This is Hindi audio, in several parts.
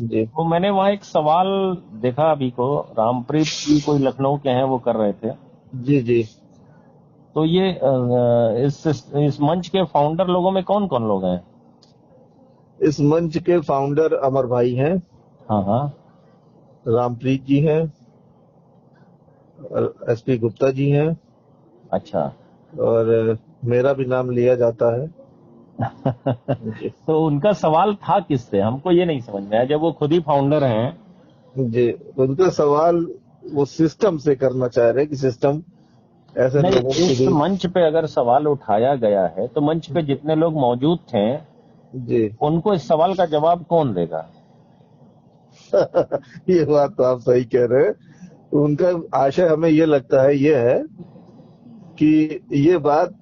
जी तो मैंने वहाँ एक सवाल देखा अभी को, रामप्रीत जी कोई लखनऊ के हैं, वो कर रहे थे। जी जी। तो ये इस मंच के फाउंडर लोगों में कौन कौन लोग हैं? इस मंच के फाउंडर अमर भाई हैं, हाँ हाँ। रामप्रीत जी हैं, एसपी गुप्ता जी हैं, अच्छा। और मेरा भी नाम लिया जाता है। जी तो उनका सवाल था किससे, हमको ये नहीं समझ में आया, जब वो खुद ही फाउंडर हैं। जी। उनका सवाल वो सिस्टम से करना चाह रहे हैं कि सिस्टम ऐसे नहीं, लोगों को इस भी। मंच पे अगर सवाल उठाया गया है तो मंच पे जितने लोग मौजूद थे जी। उनको इस सवाल का जवाब कौन देगा? ये बात तो आप सही कह रहे हैं। उनका आशय हमें ये लगता है, ये है कि ये बात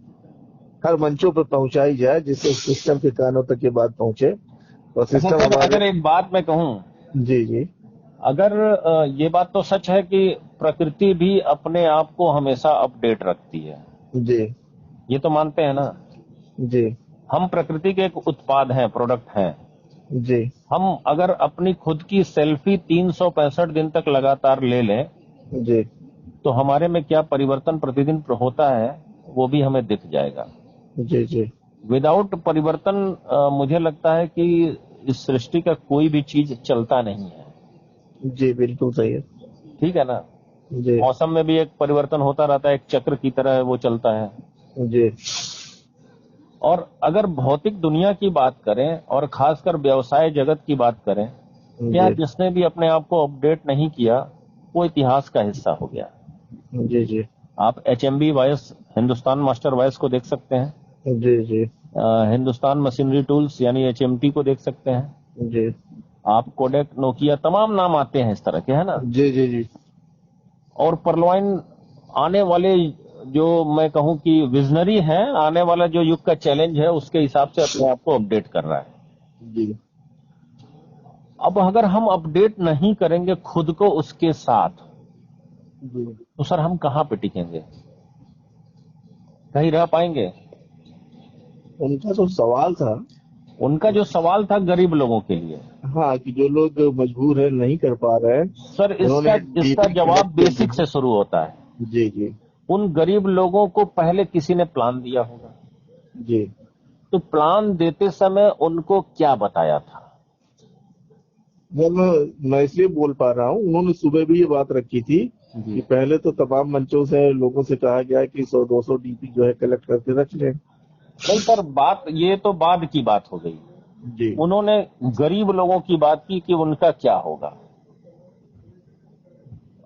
हर मंचों पर पहुंचाई जाए, जिससे सिस्टम के कानों तक ये बात पहुंचे और अच्छा सिस्टम सर, हमारे। अगर एक बात मैं कहूं, जी जी अगर ये बात तो सच है कि प्रकृति भी अपने आप को हमेशा अपडेट रखती है, जी ये तो मानते हैं ना? जी हम प्रकृति के एक उत्पाद हैं, प्रोडक्ट हैं। जी हम अगर अपनी खुद की सेल्फी 365 दिन तक लगातार ले लें जी तो हमारे में क्या परिवर्तन प्रतिदिन होता है वो भी हमें दिख जाएगा। जी जी विदाउट परिवर्तन मुझे लगता है कि इस सृष्टि का कोई भी चीज चलता नहीं है। जी, बिल्कुल सही है। ठीक है ना? जी मौसम में भी एक परिवर्तन होता रहता है, एक चक्र की तरह वो चलता है। जी और अगर भौतिक दुनिया की बात करें और खासकर व्यवसाय जगत की बात करें, या जी जिसने भी अपने आप को अपडेट नहीं किया वो इतिहास का हिस्सा हो गया। जी जी आप HMB voice, Hindustan master voice को देख सकते हैं, जी जी हिंदुस्तान मशीनरी टूल्स यानी HMT को देख सकते हैं, जी आप कोडेक, नोकिया, तमाम नाम आते हैं इस तरह के, है ना? जी जी जी और परलॉइन आने वाले, जो मैं कहूं कि विजनरी है, आने वाला जो युग का चैलेंज है उसके हिसाब से अपने आप को अपडेट कर रहा है। जी अब अगर हम अपडेट नहीं करेंगे खुद को उसके साथ, जी। तो सर हम कहां पे टिकेंगे, कहीं रह पाएंगे? उनका तो सवाल था। उनका जो सवाल था गरीब लोगों के लिए। हाँ, कि जो लोग मजबूर है, नहीं कर पा रहे हैं, सर इसका उन्होंने इसका डीपी की जवाब हेल्प से। बेसिक से शुरू होता है। जी जी उन गरीब लोगों को पहले किसी ने प्लान दिया होगा, जी तो प्लान देते समय उनको क्या बताया था? जब मैं इसलिए बोल पा रहा हूँ, उन्होंने सुबह भी ये बात रखी थी जी। कि पहले तो तमाम मंचों से लोगों से कहा गया है कि 100-200 डीपी जो है कलेक्ट करके रख लें। नहीं सर, बात ये तो बाद की बात हो गई। जी उन्होंने गरीब लोगों की बात की कि उनका क्या होगा,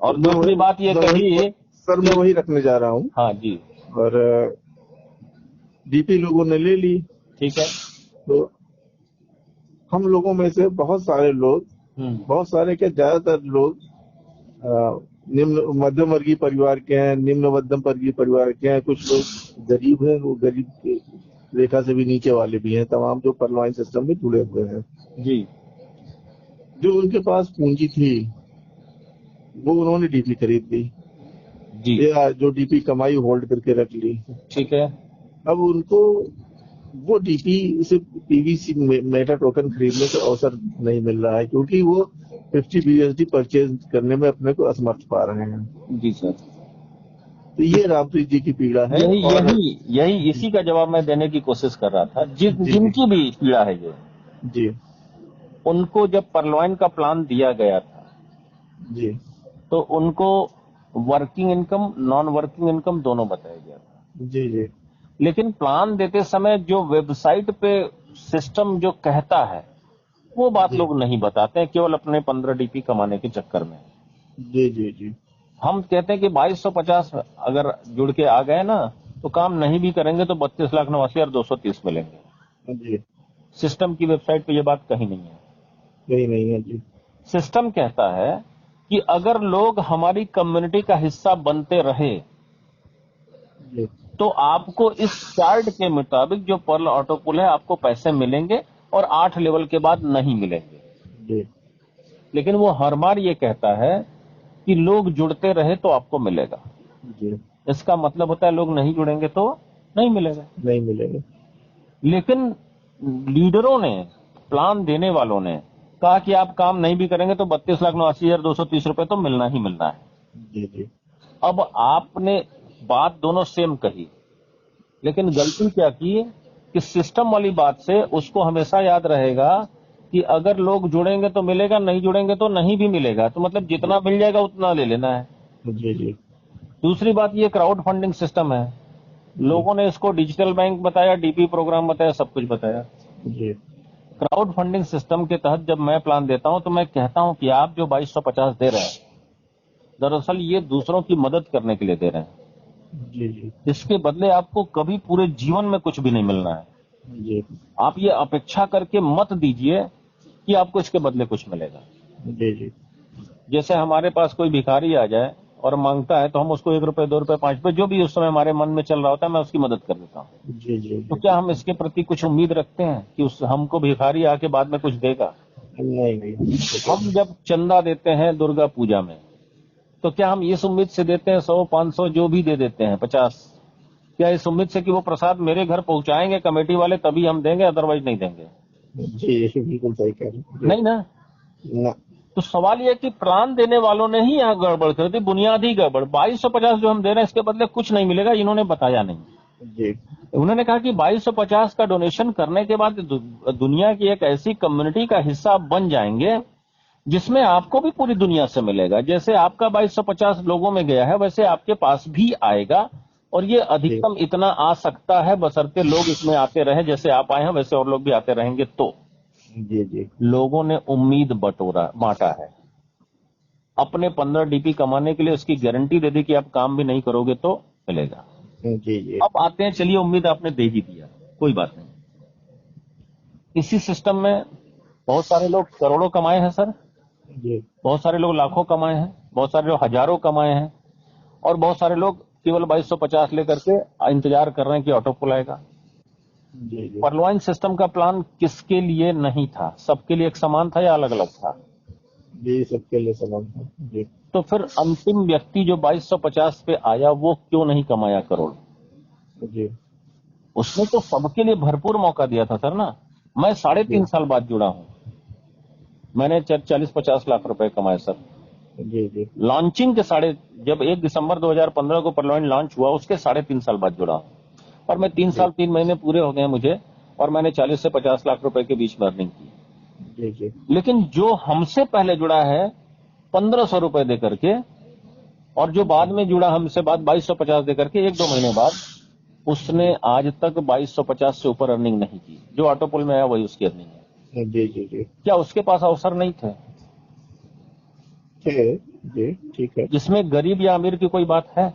और मैं दूसरी वही बात ये मैं वही कही सर, मैं कि, वही रखने जा रहा हूँ। हाँ जी, और डीपी लोगों ने ले ली। ठीक है। तो हम लोगों में से बहुत सारे लोग, बहुत सारे क्या, ज्यादातर लोग निम्न मध्यम वर्गीय परिवार के हैं, निम्न मध्यम वर्गीय परिवार के हैं, कुछ लोग गरीब हैं, वो गरीब की रेखा से भी नीचे वाले भी हैं, तमाम जो परलॉइन सिस्टम में जुड़े हुए हैं। जी जो उनके पास पूंजी थी वो उन्होंने डीपी खरीद ली, जी, या जो डीपी कमाई होल्ड करके रख ली। ठीक है। अब उनको वो डीपी से पीवीसी मेटा टोकन खरीदने का अवसर नहीं मिल रहा है, क्योंकि वो 50 BSD परचेज करने में अपने को असमर्थ पा रहे हैं। जी सर, तो ये रामप्रीत जी की पीड़ा है। यही और यही यही इसी का जवाब मैं देने की कोशिश कर रहा था। जी जी जिनकी भी पीड़ा है ये, जी उनको जब परलॉइन का प्लान दिया गया था जी तो उनको working income, non working income दोनों बताया गया था। जी जी लेकिन प्लान देते समय जो वेबसाइट पे सिस्टम जो कहता है वो बात जी लोग नहीं बताते हैं, केवल अपने 15 DP कमाने के चक्कर में। जी जी जी हम कहते हैं कि 2250 अगर जुड़ के आ गए ना तो काम नहीं भी करेंगे तो 32,89,230 मिलेंगे। जी। सिस्टम की वेबसाइट पे ये बात कहीं नहीं है। यही नहीं है जी। सिस्टम कहता है कि अगर लोग हमारी कम्युनिटी का हिस्सा बनते रहे जी तो आपको इस चार्ट के मुताबिक जो पर्ल ऑटो पुल है आपको पैसे मिलेंगे, और 8 लेवल के बाद नहीं मिलेंगे। जी लेकिन वो हर बार ये कहता है कि लोग जुड़ते रहे तो आपको मिलेगा। जी। इसका मतलब होता है लोग नहीं जुड़ेंगे तो नहीं मिलेगा। नहीं मिलेंगे। लेकिन लीडरों ने, प्लान देने वालों ने कहा कि आप काम नहीं भी करेंगे तो 32,89,230 रुपए तो मिलना ही मिलना है। जी जी अब आपने बात दोनों सेम कही, लेकिन गलती क्या की कि सिस्टम वाली बात से उसको हमेशा याद रहेगा कि अगर लोग जुड़ेंगे तो मिलेगा, नहीं जुड़ेंगे तो नहीं भी मिलेगा, तो मतलब जितना मिल जाएगा उतना ले लेना है। जी जी दूसरी बात, ये क्राउड फंडिंग सिस्टम है। लोगों ने इसको डिजिटल बैंक बताया, डीपी प्रोग्राम बताया, सब कुछ बताया। जी क्राउड फंडिंग सिस्टम के तहत जब मैं प्लान देता हूं तो मैं कहता हूं कि आप जो 2250 दे रहे हैं, दरअसल ये दूसरों की मदद करने के लिए दे रहे हैं। जी जी इसके बदले आपको कभी पूरे जीवन में कुछ भी नहीं मिलना है। जी आप ये अपेक्षा करके मत दीजिए कि आपको इसके बदले कुछ मिलेगा। जी जी जैसे हमारे पास कोई भिखारी आ जाए और मांगता है तो हम उसको 1 रुपए, 2 रुपए, 5 रुपए, जो भी उस समय हमारे मन में चल रहा होता है, मैं उसकी मदद कर देता हूँ। जी जी तो क्या हम इसके प्रति कुछ उम्मीद रखते हैं कि उस हमको भिखारी आके बाद में कुछ देगा? नहीं नहीं हम जब चंदा देते हैं दुर्गा पूजा में, तो क्या हम इस उम्मीद से देते हैं 100, 500 जो भी दे देते हैं, 50, क्या इस उम्मीद से कि वो प्रसाद मेरे घर पहुंचाएंगे कमेटी वाले तभी हम देंगे, अदरवाइज नहीं देंगे? जी जी बिल्कुल सही कह रहे हैं। नहीं ना। ना तो सवाल यह कि प्लान देने वालों ने ही यहाँ गड़बड़ कर दी, बुनियादी गड़बड़। 2250 जो हम दे रहे हैं इसके बदले कुछ नहीं मिलेगा, इन्होंने बताया नहीं। जी उन्होंने कहा कि 2250 का डोनेशन करने के बाद दुनिया की एक ऐसी कम्युनिटी का हिस्सा आप बन जाएंगे जिसमें आपको भी पूरी दुनिया से मिलेगा। जैसे आपका 2250 लोगों में गया है वैसे आपके पास भी आएगा, और ये अधिकतम इतना आ सकता है बशर्ते लोग इसमें आते रहे, जैसे आप आए हैं वैसे और लोग भी आते रहेंगे। तो जी जी लोगों ने उम्मीद बांटा है। अपने 15 डीपी कमाने के लिए उसकी गारंटी दे दी कि आप काम भी नहीं करोगे तो मिलेगा। जी जी अब आते हैं, चलिए उम्मीद आपने दे ही दिया, कोई बात नहीं। इसी सिस्टम में बहुत सारे लोग करोड़ों कमाए हैं सर, जी बहुत सारे लोग लाखों कमाए हैं, बहुत सारे लोग हजारों कमाए हैं, और बहुत सारे लोग केवल 2250 लेकर के इंतजार कर रहे हैं कि ऑटो पुल आएगा। जी जी परलवाइन सिस्टम का प्लान किसके लिए नहीं था? सबके लिए एक समान था या अलग अलग था? जी सबके लिए सलाम है। जी तो फिर अंतिम व्यक्ति जो 2250 पे आया वो क्यों नहीं कमाया करोड़? जी उसने तो सबके लिए भरपूर मौका दिया था सर ना। मैं 3.5 साल बाद जुड़ा हूं, मैंने 40-50 लाख रुपए कमाए सर। जी जी लॉन्चिंग के जब 1 दिसंबर 2015 को परलवाइन लॉन्च हुआ उसके 3.5 साल बाद जुड़ा हूं, और मैं 3 साल 3 महीने पूरे हो गए मुझे, और मैंने 40 से 50 लाख रुपए के बीच में अर्निंग की। जी जी लेकिन जो हमसे पहले जुड़ा है 1500 रुपए दे करके, और जो बाद में जुड़ा हमसे बाद 2250 दे करके 1-2 महीने बाद, उसने आज तक 2250 से ऊपर अर्निंग नहीं की। जो ऑटो पुल में आया वही उसकी अर्निंग है। जी जी जी क्या उसके पास अवसर नहीं थे? है जी ठीक है। जिसमें गरीब या अमीर की कोई बात है?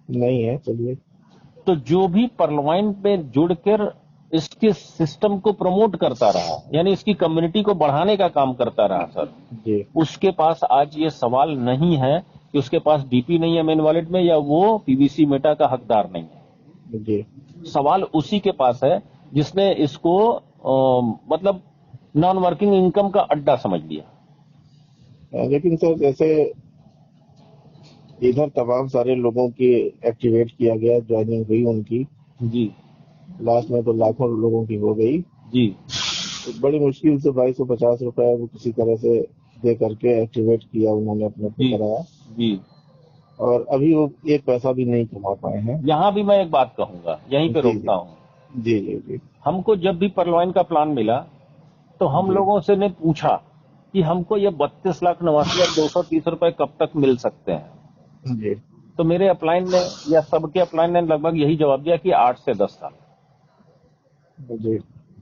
नहीं है। चलिए तो जो भी परलवाइन पे जुड़कर इसके सिस्टम को प्रमोट करता रहा, यानी इसकी कम्युनिटी को बढ़ाने का काम करता रहा सर, जी उसके पास आज ये सवाल नहीं है कि उसके पास डीपी नहीं है मेन वॉलेट में, या वो पीवीसी मेटा का हकदार नहीं है। जी सवाल उसी के पास है जिसने इसको मतलब नॉन वर्किंग इनकम का अड्डा समझ लिया। लेकिन सर जैसे इधर तमाम सारे लोगों की एक्टिवेट किया गया, ज्वाइनिंग हुई उनकी, जी लास्ट में तो लाखों लोगों की हो गई। जी तो बड़ी मुश्किल से 2250 रुपए वो किसी तरह से दे करके एक्टिवेट किया उन्होंने, अपने जी पे कराया, जी। और अभी वो एक पैसा भी नहीं कमा पाए हैं। यहां भी मैं एक बात कहूंगा, यहीं पे जी रोकता हूं। जी जी जी हमको जब भी परलवाइन का प्लान मिला तो हम जी लोगों से ने पूछा कि हमको ये 32,89,230 रुपए कब तक मिल सकते हैं? जी तो मेरे अपलाइन ने या सबके अपलाइन ने लगभग यही जवाब दिया कि 8 से 10 साल। जी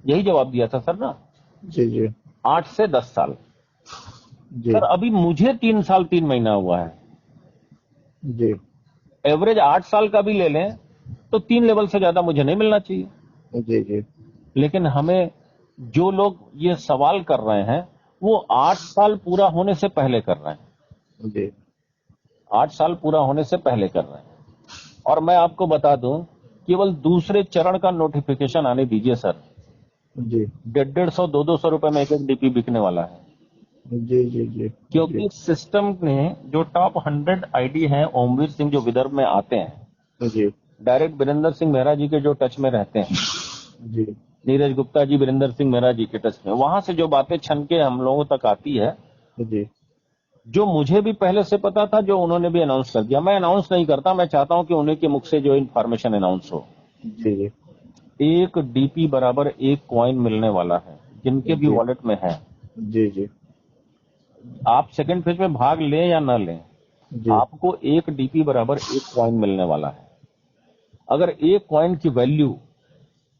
यही जवाब दिया था सर ना, जी जी 8 से 10 साल। जी सर अभी मुझे 3 साल 3 महीना हुआ है, जी एवरेज 8 साल का भी ले लें तो 3 लेवल से ज्यादा मुझे नहीं मिलना चाहिए। जी जी लेकिन हमें जो लोग ये सवाल कर रहे हैं वो 8 साल पूरा होने से पहले कर रहे हैं, जी 8 साल पूरा होने से पहले कर रहे हैं। और मैं आपको बता दूं, केवल दूसरे चरण का नोटिफिकेशन आने दीजिए सर, जी 150, 200 रुपए में एक डीपी बिकने वाला है। जी जी जी क्योंकि सिस्टम में जो टॉप 100 आईडी हैं, ओमवीर सिंह जो विदर्भ में आते हैं, जी डायरेक्ट वीरेंद्र सिंह मेहरा जी के जो टच में रहते हैं, जी नीरज गुप्ता जी, वीरेंद्र सिंह मेहरा जी के टच में, वहां से जो बातें छन के हम लोगों तक आती है, जी जो मुझे भी पहले से पता था, जो उन्होंने भी अनाउंस कर दिया। मैं अनाउंस नहीं करता, मैं चाहता हूं कि उन्हीं के मुख से जो इन्फॉर्मेशन अनाउंस हो। जी जी एक डीपी बराबर एक कॉइन मिलने वाला है, जिनके भी जी वॉलेट में है। जी जी आप सेकंड फेज में भाग लें या ना लें, जी। आपको एक डीपी बराबर एक कॉइन मिलने वाला है। अगर एक कॉइन की वैल्यू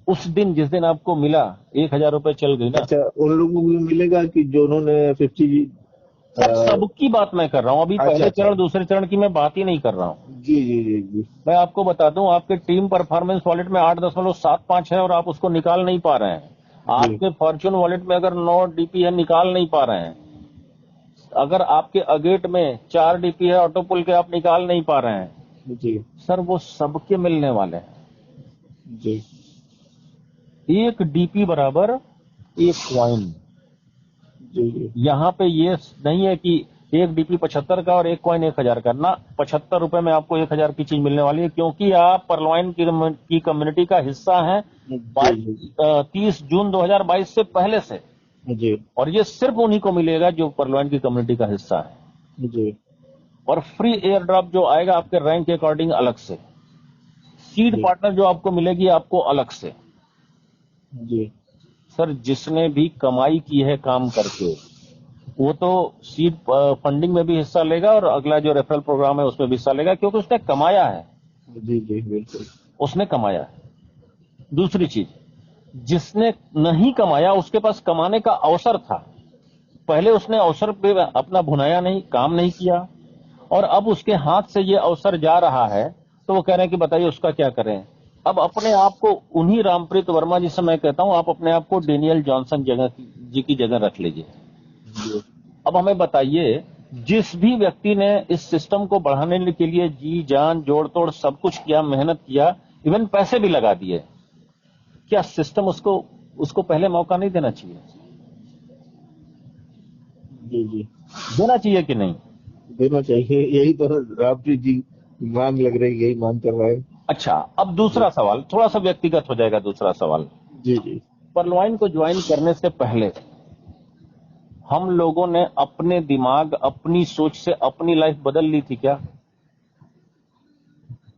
उस दिन, जिस दिन आपको मिला, 1,000 रुपए चल गई ना। अच्छा, उन लोगों को भी मिलेगा कि जो उन्होंने 50? सर सबकी बात मैं कर रहा हूं, अभी अच्छा पहले अच्छा। चरण दूसरे चरण की मैं बात ही नहीं कर रहा हूं। जी जी जी जी मैं आपको बता दूं, आपके टीम परफॉर्मेंस वॉलेट में 8.75 है और आप उसको निकाल नहीं पा रहे हैं। जी आपके फॉर्च्यून वॉलेट में अगर 9 डीपी है, निकाल नहीं पा रहे हैं। अगर आपके अगेट में 4 डीपी है ऑटो पुल के, आप निकाल नहीं पा रहे हैं। जी सर वो सबके मिलने वाले हैं। जी एक डीपी बराबर एक क्वाइन। जी जी यहाँ पे ये नहीं है कि एक डीपी 75 का और एक कॉइन 1,000 का ना। 75 रुपए में आपको 1,000 की चीज मिलने वाली है, क्योंकि आप परलवाइन की कम्युनिटी का हिस्सा हैं जी जी 30 जून 2022 से पहले से। जी और ये सिर्फ उन्हीं को मिलेगा जो परलवाइन की कम्युनिटी का हिस्सा है। जी और फ्री एयर ड्रॉप जो आएगा आपके रैंक के अकॉर्डिंग अलग से। सीड जी पार्टनर जो आपको मिलेगी आपको अलग से। जी सर जिसने भी कमाई की है काम करके, वो तो सीड फंडिंग में भी हिस्सा लेगा और अगला जो रेफरल प्रोग्राम है उसमें भी हिस्सा लेगा, क्योंकि उसने कमाया है। जी जी बिल्कुल। उसने कमाया है। दूसरी चीज, जिसने नहीं कमाया उसके पास कमाने का अवसर था, पहले उसने अवसर पे अपना भुनाया नहीं, काम नहीं किया, और अब उसके हाथ से ये अवसर जा रहा है, तो वो कह रहे हैं कि बताइए उसका क्या करें। अब अपने आप को उन्हीं रामप्रीत वर्मा जी से मैं कहता हूं, आप अपने आप को डेनियल जॉनसन जी की जगह रख लीजिए। जी अब हमें बताइए, जिस भी व्यक्ति ने इस सिस्टम को बढ़ाने के लिए जी जान जोड़ तोड़ सब कुछ किया, मेहनत किया, इवन पैसे भी लगा दिए, क्या सिस्टम उसको उसको पहले मौका नहीं देना चाहिए? जी जी देना चाहिए कि नहीं? देना चाहिए, यही तो रामप्रीत जी मांग लग रही, यही मांग कर रहा है। अच्छा, अब दूसरा जी सवाल थोड़ा सा व्यक्तिगत हो जाएगा। दूसरा सवाल, जी जी परलवाइन को ज्वाइन करने से पहले हम लोगों ने अपने दिमाग, अपनी सोच से अपनी लाइफ बदल ली थी क्या?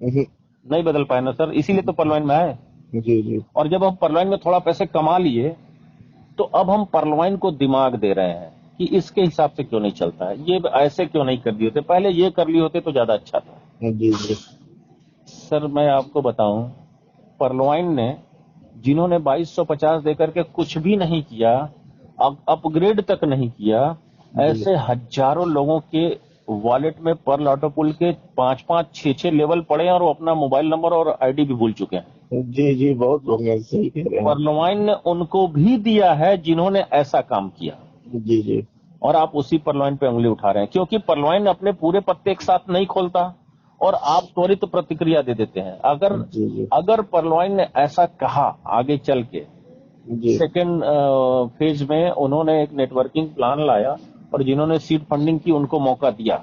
हम्म, नहीं बदल पाए ना सर, इसीलिए तो परलवाइन में आए। जी जी और जब हम परलवाइन में थोड़ा पैसे कमा लिए, तो अब हम परलवाइन को दिमाग दे रहे हैं कि इसके हिसाब से क्यों नहीं चलता है, ये ऐसे क्यों नहीं कर दिए होते, पहले ये कर लिए होते तो ज्यादा अच्छा था। जी जी सर मैं आपको बताऊं, परलवाइन ने, जिन्होंने 2250 देकर के कुछ भी नहीं किया, अपग्रेड तक नहीं किया, जी ऐसे हजारों लोगों के वॉलेट में पर्ल ऑटो पुल के 5-5 6-6 लेवल पड़े हैं और वो अपना मोबाइल नंबर और आईडी भी भूल चुके हैं। जी जी बहुत लोग हैं, सही कह रहे हैं। परलवाइन ने उनको भी दिया है जिन्होंने ऐसा काम किया, जी जी और आप उसी परलवाइन पे उंगली उठा रहे हैं, क्योंकि परलवाइन अपने पूरे पत्ते एक साथ नहीं खोलता और आप त्वरित प्रतिक्रिया दे देते हैं। अगर जी जी अगर परलवाइन ने ऐसा कहा आगे चल के, जी सेकेंड फेज में उन्होंने एक नेटवर्किंग प्लान लाया और जिन्होंने सीड फंडिंग की उनको मौका दिया,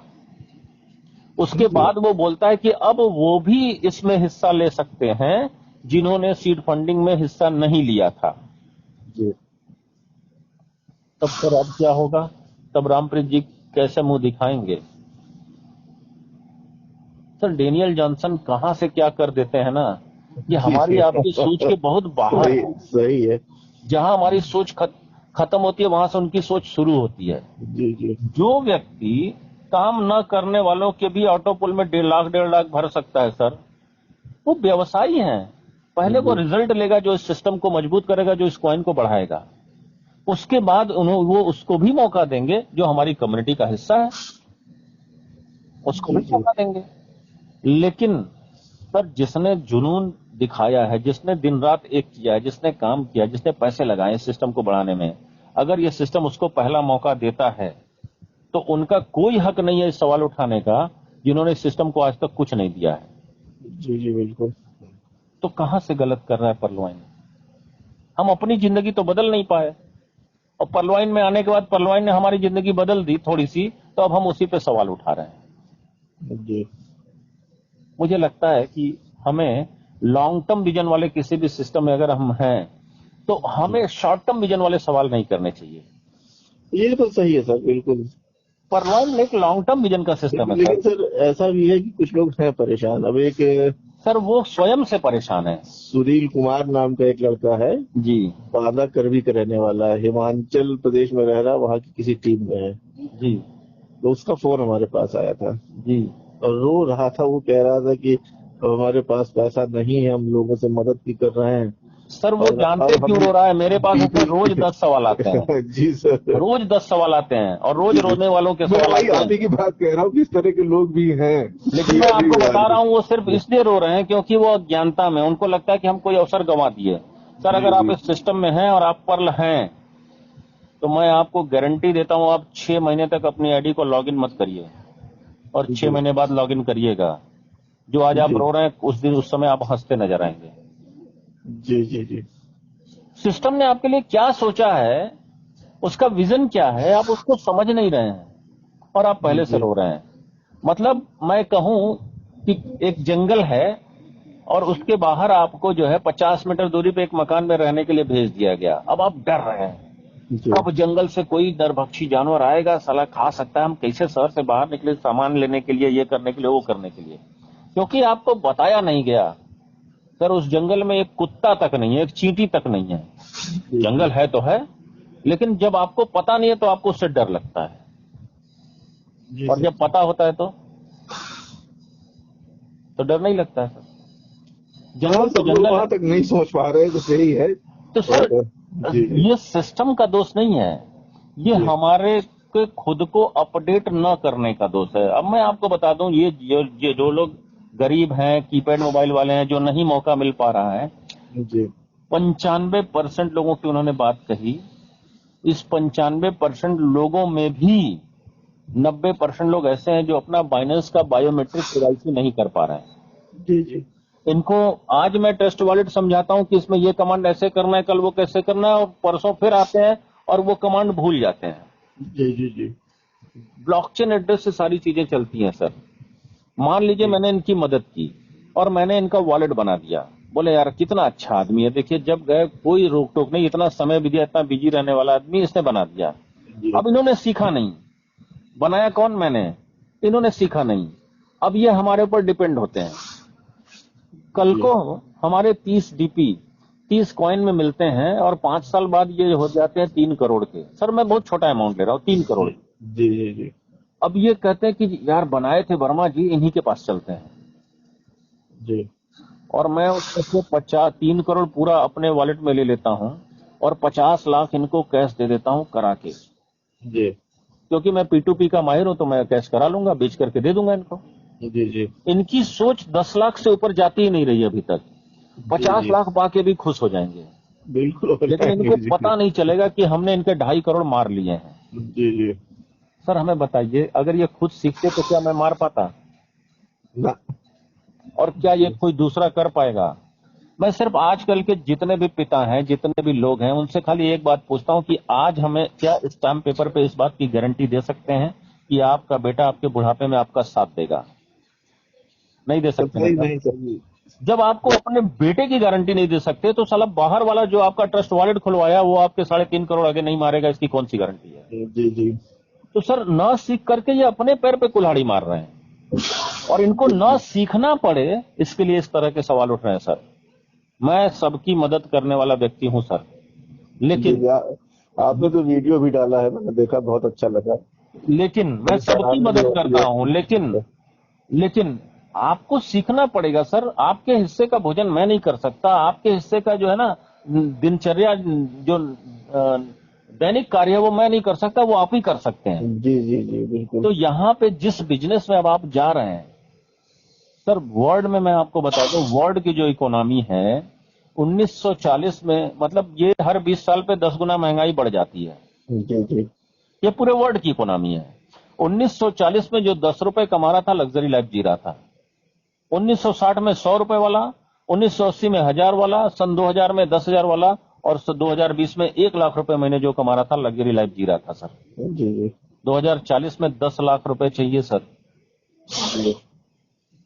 उसके जी बाद वो बोलता है कि अब वो भी इसमें हिस्सा ले सकते हैं जिन्होंने सीड फंडिंग में हिस्सा नहीं लिया था। जी तब सर अब क्या होगा? तब रामप्रीत जी कैसे मुंह दिखाएंगे? सर डेनियल जॉनसन कहां से क्या कर देते हैं ना, ये जी हमारी जी आपकी सोच के बहुत बाहर सही है। सही है। जहां हमारी सोच खत्म होती है, वहां से उनकी सोच शुरू होती है। जी जी जो व्यक्ति काम न करने वालों के भी ऑटो पुल में 1.5 लाख भर सकता है सर, वो व्यवसायी हैं। पहले वो जी रिजल्ट लेगा जो इस सिस्टम को मजबूत करेगा, जो इस कॉइन को बढ़ाएगा। उसके बाद वो उसको भी मौका देंगे जो हमारी कम्युनिटी का हिस्सा है, उसको जी भी जी मौका देंगे। लेकिन सर जिसने जुनून दिखाया है, जिसने दिन रात एक किया है, जिसने काम किया, जिसने पैसे लगाए इस सिस्टम को बढ़ाने में, अगर ये सिस्टम उसको पहला मौका देता है, तो उनका कोई हक नहीं है इस सवाल उठाने का जिन्होंने इस सिस्टम को आज तक कुछ नहीं दिया है। जी जी बिल्कुल। तो कहां से गलत कर रहा है परलवाइन? हम अपनी जिंदगी तो बदल नहीं पाए, और परलवाइन में आने के बाद परलवाइन ने हमारी जिंदगी बदल दी थोड़ी सी, तो अब हम उसी पे सवाल उठा रहे हैं। जी मुझे लगता है कि हमें लॉन्ग टर्म विजन वाले किसी भी सिस्टम में अगर हम हैं, तो हमें शॉर्ट टर्म विजन वाले सवाल नहीं करने चाहिए। ये तो सही है सर, बिल्कुल। पर एक लॉन्ग टर्म विजन का सिस्टम है लेकिन सर। सर ऐसा भी है कि कुछ लोग हैं परेशान। अब एक सर वो स्वयं से परेशान है। सुनील कुमार नाम का एक लड़का है, जी बांदा करवी का रहने वाला है, हिमाचल प्रदेश में रह रहा, वहाँ की किसी टीम में है। जी तो उसका फोन हमारे पास आया था जी और रो रहा था। वो कह रहा था कि हमारे पास पैसा नहीं है, हम लोगों से मदद भी कर रहे हैं। सर, वो और जानते अब क्यों हम रो रहा है? मेरे पास ऐसे रोज 10 सवाल आते हैं, जी सर, रोज 10 सवाल आते हैं, और रोज रोने वालों के मैं सवाल वही आते आप ही हैं। की बात कह रहा हूँ कि इस तरह के लोग भी हैं। लेकिन ये मैं अभी आपको बता रहा हूँ, वो सिर्फ इसलिए रो रहे हैं क्योंकि वो अज्ञानता में, उनको लगता है कि हम कोई अवसर गंवा दिए। सर, जी अगर आप जी इस सिस्टम में हैं और आप पर हैं, तो मैं आपको गारंटी देता हूँ, आप 6 महीने तक अपनी आईडी को लॉगिन मत करिए, और 6 जी महीने बाद लॉगिन करिएगा। जो आज आप जी रो रहे हैं, उस समय आप हंसते नजर आएंगे। जी जी जी सिस्टम ने आपके लिए क्या सोचा है, उसका विजन क्या है, आप उसको समझ नहीं रहे हैं, और आप पहले से जी रो रहे हैं। मतलब मैं कहूं कि एक जंगल है, और उसके बाहर आपको जो है 50 मीटर दूरी पे एक मकान में रहने के लिए भेज दिया गया। अब आप डर रहे हैं, जी अब जंगल से कोई नरभक्षी जानवर आएगा, साला खा सकता है, हम कैसे शहर से बाहर निकले सामान लेने के लिए, ये करने के लिए, वो करने के लिए, क्योंकि आपको बताया नहीं गया। सर, उस जंगल में एक कुत्ता तक नहीं है, एक चींटी तक नहीं है। जी जी जंगल है तो है, लेकिन जब आपको पता नहीं है तो आपको उससे डर लगता है, जी और सर। जब पता होता है तो डर नहीं लगता है सर। हाँ, जंगल तो सब लोग जंगल है। वहां तक नहीं सोच पा रहे, तो यही है। तो सर, और जी जी ये सिस्टम का दोष नहीं है, ये जी हमारे के खुद को अपडेट न करने का दोष है। अब मैं आपको बता दूं, ये जो लोग गरीब हैं, कीपैड मोबाइल वाले हैं, जो नहीं मौका मिल पा रहा है, जी 95% लोगों की उन्होंने बात कही। इस 95% लोगों में भी 90% लोग ऐसे हैं जो अपना बाइनेंस का बायोमेट्रिक केवाईसी नहीं कर पा रहे हैं। जी जी इनको आज मैं ट्रस्ट वॉलेट समझाता हूं कि इसमें ये कमांड ऐसे करना है, कल वो कैसे करना है, और परसों फिर आते हैं और वो कमांड भूल जाते हैं। जी जी जी ब्लॉकचेन एड्रेस से सारी चीजें चलती हैं सर। मान लीजिए जी मैंने इनकी मदद की और मैंने इनका वॉलेट बना दिया, बोले यार कितना अच्छा आदमी है, देखिए जब गए कोई रोक टोक नहीं, इतना समय भी दिया, इतना बिजी रहने वाला आदमी, इसने बना दिया। जी अब इन्होंने सीखा नहीं, बनाया कौन? मैंने। इन्होंने सीखा नहीं, अब ये हमारे ऊपर डिपेंड होते हैं। कल जी को हमारे 30 डीपी 30 कॉइन में मिलते हैं, और 5 साल बाद ये हो जाते हैं 3 करोड़ के। सर, मैं बहुत छोटा अमाउंट ले रहा हूँ, 3 करोड़। जी जी जी अब ये कहते हैं कि यार बनाए थे वर्मा जी, इन्हीं के पास चलते हैं, जी और मैं उससे 3 करोड़ पूरा अपने वॉलेट में ले लेता हूं, और 50 लाख इनको कैश दे देता हूं करा के, जी क्योंकि मैं P2P का माहिर हूं, तो मैं कैश करा लूंगा, बेच करके दे दूंगा इनको। जी जी इनकी सोच 10 लाख से ऊपर जाती ही नहीं रही अभी तक। जी 50 जी लाख पाके भी खुश हो जाएंगे, बिल्कुल हो लेकिन जाएंगे इनको जी। पता नहीं चलेगा कि हमने इनके 2.5 करोड़ मार लिए हैं। जी जी सर, हमें बताइए, अगर ये खुद सीखते तो क्या मैं मार पाता? ना और क्या ये कोई दूसरा कर पाएगा? मैं सिर्फ आजकल के जितने भी पिता हैं, जितने भी लोग हैं, उनसे खाली एक बात पूछता हूं कि आज हमें क्या स्टाम्प पेपर पे इस बात की गारंटी दे सकते हैं कि आपका बेटा आपके बुढ़ापे में आपका साथ देगा? नहीं दे सकते हैं सही सर। नहीं सही। जब आपको अपने बेटे की गारंटी नहीं दे सकते, तो साला बाहर वाला जो आपका ट्रस्ट वॉलेट खुलवाया, वो आपके 3.5 करोड़ आगे नहीं मारेगा, इसकी कौन सी गारंटी है? जी जी तो सर, ना सीख करके ये अपने पैर पे कुल्हाड़ी मार रहे हैं, और इनको ना सीखना पड़े, इसके लिए इस तरह के सवाल उठ रहे हैं सर। मैं सबकी मदद करने वाला व्यक्ति हूं सर, जी लेकिन जी आपने तो वीडियो भी डाला है, मैंने देखा, बहुत अच्छा लगा। मैं ये सबकी सराहनीय मदद करता हूं, है। लेकिन आपको सीखना पड़ेगा सर। आपके हिस्से का भोजन मैं नहीं कर सकता, आपके हिस्से का जो है ना दिनचर्या, जो दैनिक कार्य है, वो मैं नहीं कर सकता, वो आप ही कर सकते हैं। जी जी जी बिल्कुल। तो यहाँ पे जिस बिजनेस में अब आप जा रहे हैं सर, वर्ल्ड में मैं आपको बता दूं, वर्ल्ड की जो इकोनॉमी है 1940 में, मतलब ये हर 20 साल पे 10 गुना महंगाई बढ़ जाती है। जी जी ये पूरे वर्ल्ड की इकोनॉमी है। 1940 में जो 10 रुपए कमा रहा था, लग्जरी लाइफ जी रहा था। 1960 में 100 रुपए वाला, 1980 में 1000 वाला, सन 2000 में 10,000 वाला, और 2020 में 1 लाख रुपए महीने जो कमा रहा था, लग्जरी लाइफ जी रहा था सर। जी जी 2040 में 10 लाख रुपए चाहिए सर। जी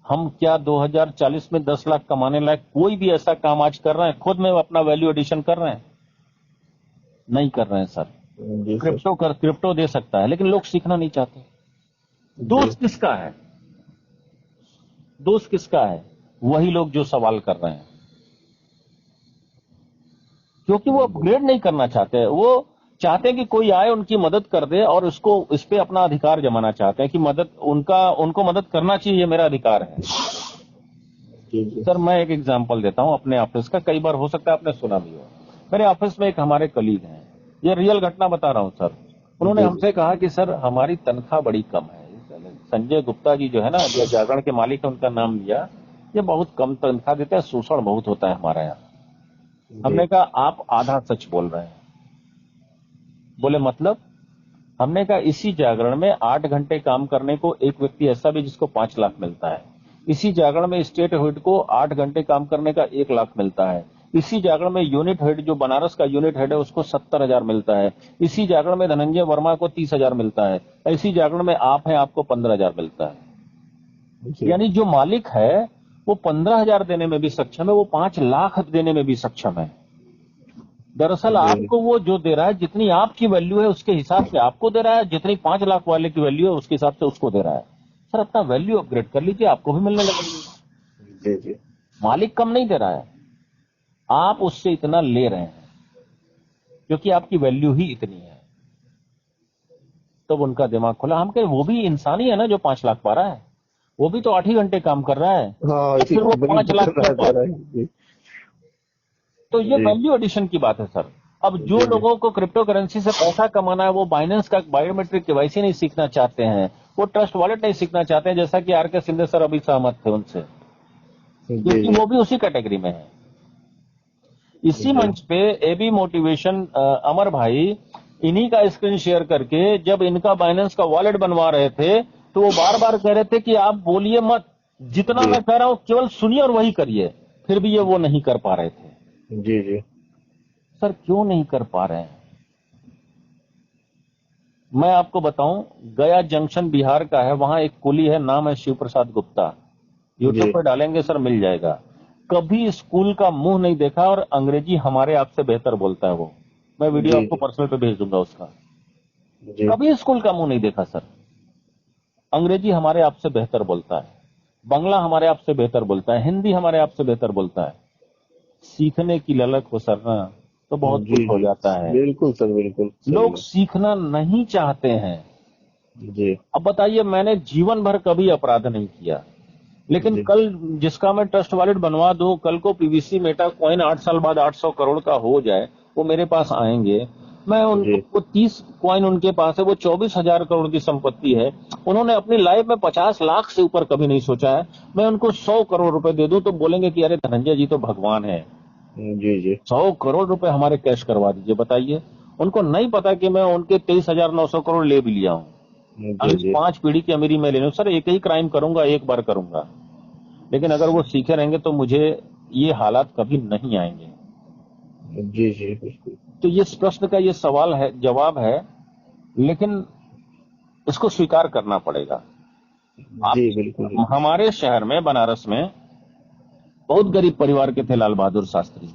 हम क्या 2040 में 10 लाख कमाने लायक कोई भी ऐसा काम आज कर रहे हैं? खुद में अपना वैल्यू एडिशन कर रहे हैं? नहीं कर रहे हैं सर। जी सर। क्रिप्टो दे सकता है, लेकिन लोग सीखना नहीं चाहते। दोष किसका है? दोष किसका है? वही लोग जो सवाल कर रहे हैं, क्योंकि वो अपग्रेड नहीं करना चाहते। वो चाहते हैं कि कोई आए उनकी मदद कर दे, और उसको इस पे अपना अधिकार जमाना चाहते हैं कि उनको मदद करना चाहिए, ये मेरा अधिकार है। सर मैं एक एग्जांपल देता हूं अपने ऑफिस का, कई बार हो सकता है आपने सुना भी हो। मेरे ऑफिस में एक हमारे कलीग हैं, ये रियल घटना बता रहा हूं सर। उन्होंने हमसे कहा कि सर हमारी तनख्वाह बड़ी कम है। संजय गुप्ता जी जो है ना, जो जागरण के मालिक है, उनका नाम लिया, ये बहुत कम तनख्वाह देते हैं, शोषण बहुत होता है हमारे यहाँ। हमने कहा आप आधा सच बोल रहे हैं। बोले मतलब? हमने कहा इसी जागरण में 8 घंटे काम करने को एक व्यक्ति ऐसा भी जिसको 5 लाख मिलता है। इसी जागरण में स्टेट हेड को 8 घंटे काम करने का 1 लाख मिलता है। इसी जागरण में यूनिट हेड, जो बनारस का यूनिट हेड है, उसको 70,000 मिलता है। इसी जागरण में धनंजय वर्मा को 30,000 मिलता है। इसी जागरण में आप हैं, आपको 15,000 मिलता है। यानी जो मालिक है वो 15,000 देने में भी सक्षम है, वो 5 लाख देने में भी सक्षम है। दरअसल आपको वो जो दे रहा है, जितनी आपकी वैल्यू है उसके हिसाब से आपको दे रहा है, जितनी 5 लाख वाले की वैल्यू है उसके हिसाब से उसको दे रहा है। सर अपना वैल्यू अपग्रेड कर लीजिए, आपको भी मिलने लगेगी। मालिक कम नहीं दे रहा है, आप उससे इतना ले रहे हैं क्योंकि आपकी वैल्यू ही इतनी है। तो उनका दिमाग खुला। हम कहे वो भी इंसान ही है ना जो 5 लाख पा रहा है, वो भी तो 8 ही घंटे काम कर रहा है, फिर वो 5 लाख क्यों पा रहा है? तो ये वैल्यू एडिशन की बात है सर। अब जो लोगों को क्रिप्टो करेंसी से पैसा कमाना है, वो बाइनेंस का बायोमेट्रिक केवाईसी नहीं सीखना चाहते हैं, वो ट्रस्ट वॉलेट नहीं सीखना चाहते हैं, जैसा कि आर.के. सिंधे सर अभी सहमत थे उनसे, क्योंकि वो भी उसी कैटेगरी में है। इसी मंच पे एबी मोटिवेशन अमर भाई इन्हीं का स्क्रीन शेयर करके जब इनका बाइनेंस का वॉलेट बनवा रहे थे, तो वो बार बार कह रहे थे कि आप बोलिए मत, जितना मैं कह रहा हूं केवल सुनिए और वही करिए। फिर भी ये वो नहीं कर पा रहे थे। जी सर, क्यों नहीं कर पा रहे हैं? मैं आपको बताऊं, गया जंक्शन बिहार का है, वहां एक कुली है, नाम है शिव प्रसाद गुप्ता। यूट्यूब पर डालेंगे सर, मिल जाएगा। कभी स्कूल का मुंह नहीं देखा, और अंग्रेजी हमारे आपसे बेहतर बोलता है वो। मैं वीडियो आपको पर्सनल पे भेज दूंगा उसका। कभी स्कूल का मुंह नहीं देखा सर। अंग्रेजी हमारे आपसे बेहतर बोलता है, बांग्ला हमारे आपसे बेहतर बोलता है, हिंदी हमारे आपसे बेहतर बोलता है। सीखने की ललक हो सर ना, तो बहुत कुछ हो जाता है। बिल्कुल सर, बिल्कुल। लोग सीखना नहीं चाहते हैं। जी। अब बताइए, मैंने जीवन भर कभी अपराध नहीं किया, लेकिन कल जिसका मैं ट्रस्ट वॉलेट बनवा दूं, कल को पीवीसी मेटा कॉइन 8 साल बाद 800 करोड़ का हो जाए, वो मेरे पास आएंगे। मैं उनको 30 कॉइन उनके पास है, वो 24,000 करोड़ की संपत्ति है। उन्होंने अपनी लाइफ में 50 लाख से ऊपर कभी नहीं सोचा है। मैं उनको 100 करोड़ रुपए दे दूं तो बोलेंगे कि अरे धनंजय जी तो भगवान है। जी 100 करोड़ रुपए हमारे कैश करवा दीजिए। बताइए, उनको नहीं पता कि मैं उनके 23,900 करोड़ ले भी लिया हूं। अगली 5 पीढ़ी की अमीरी मैं ले लूं। सर एक ही क्राइम करूंगा, एक बार करूंगा, लेकिन अगर वो सीखे रहेंगे तो मुझे ये हालात कभी नहीं आएंगे। जी बिल्कुल। तो ये प्रश्न का ये सवाल है, जवाब है, लेकिन इसको स्वीकार करना पड़ेगा। जी बिल्कुल। हमारे शहर में, बनारस में, बहुत गरीब परिवार के थे लाल बहादुर शास्त्री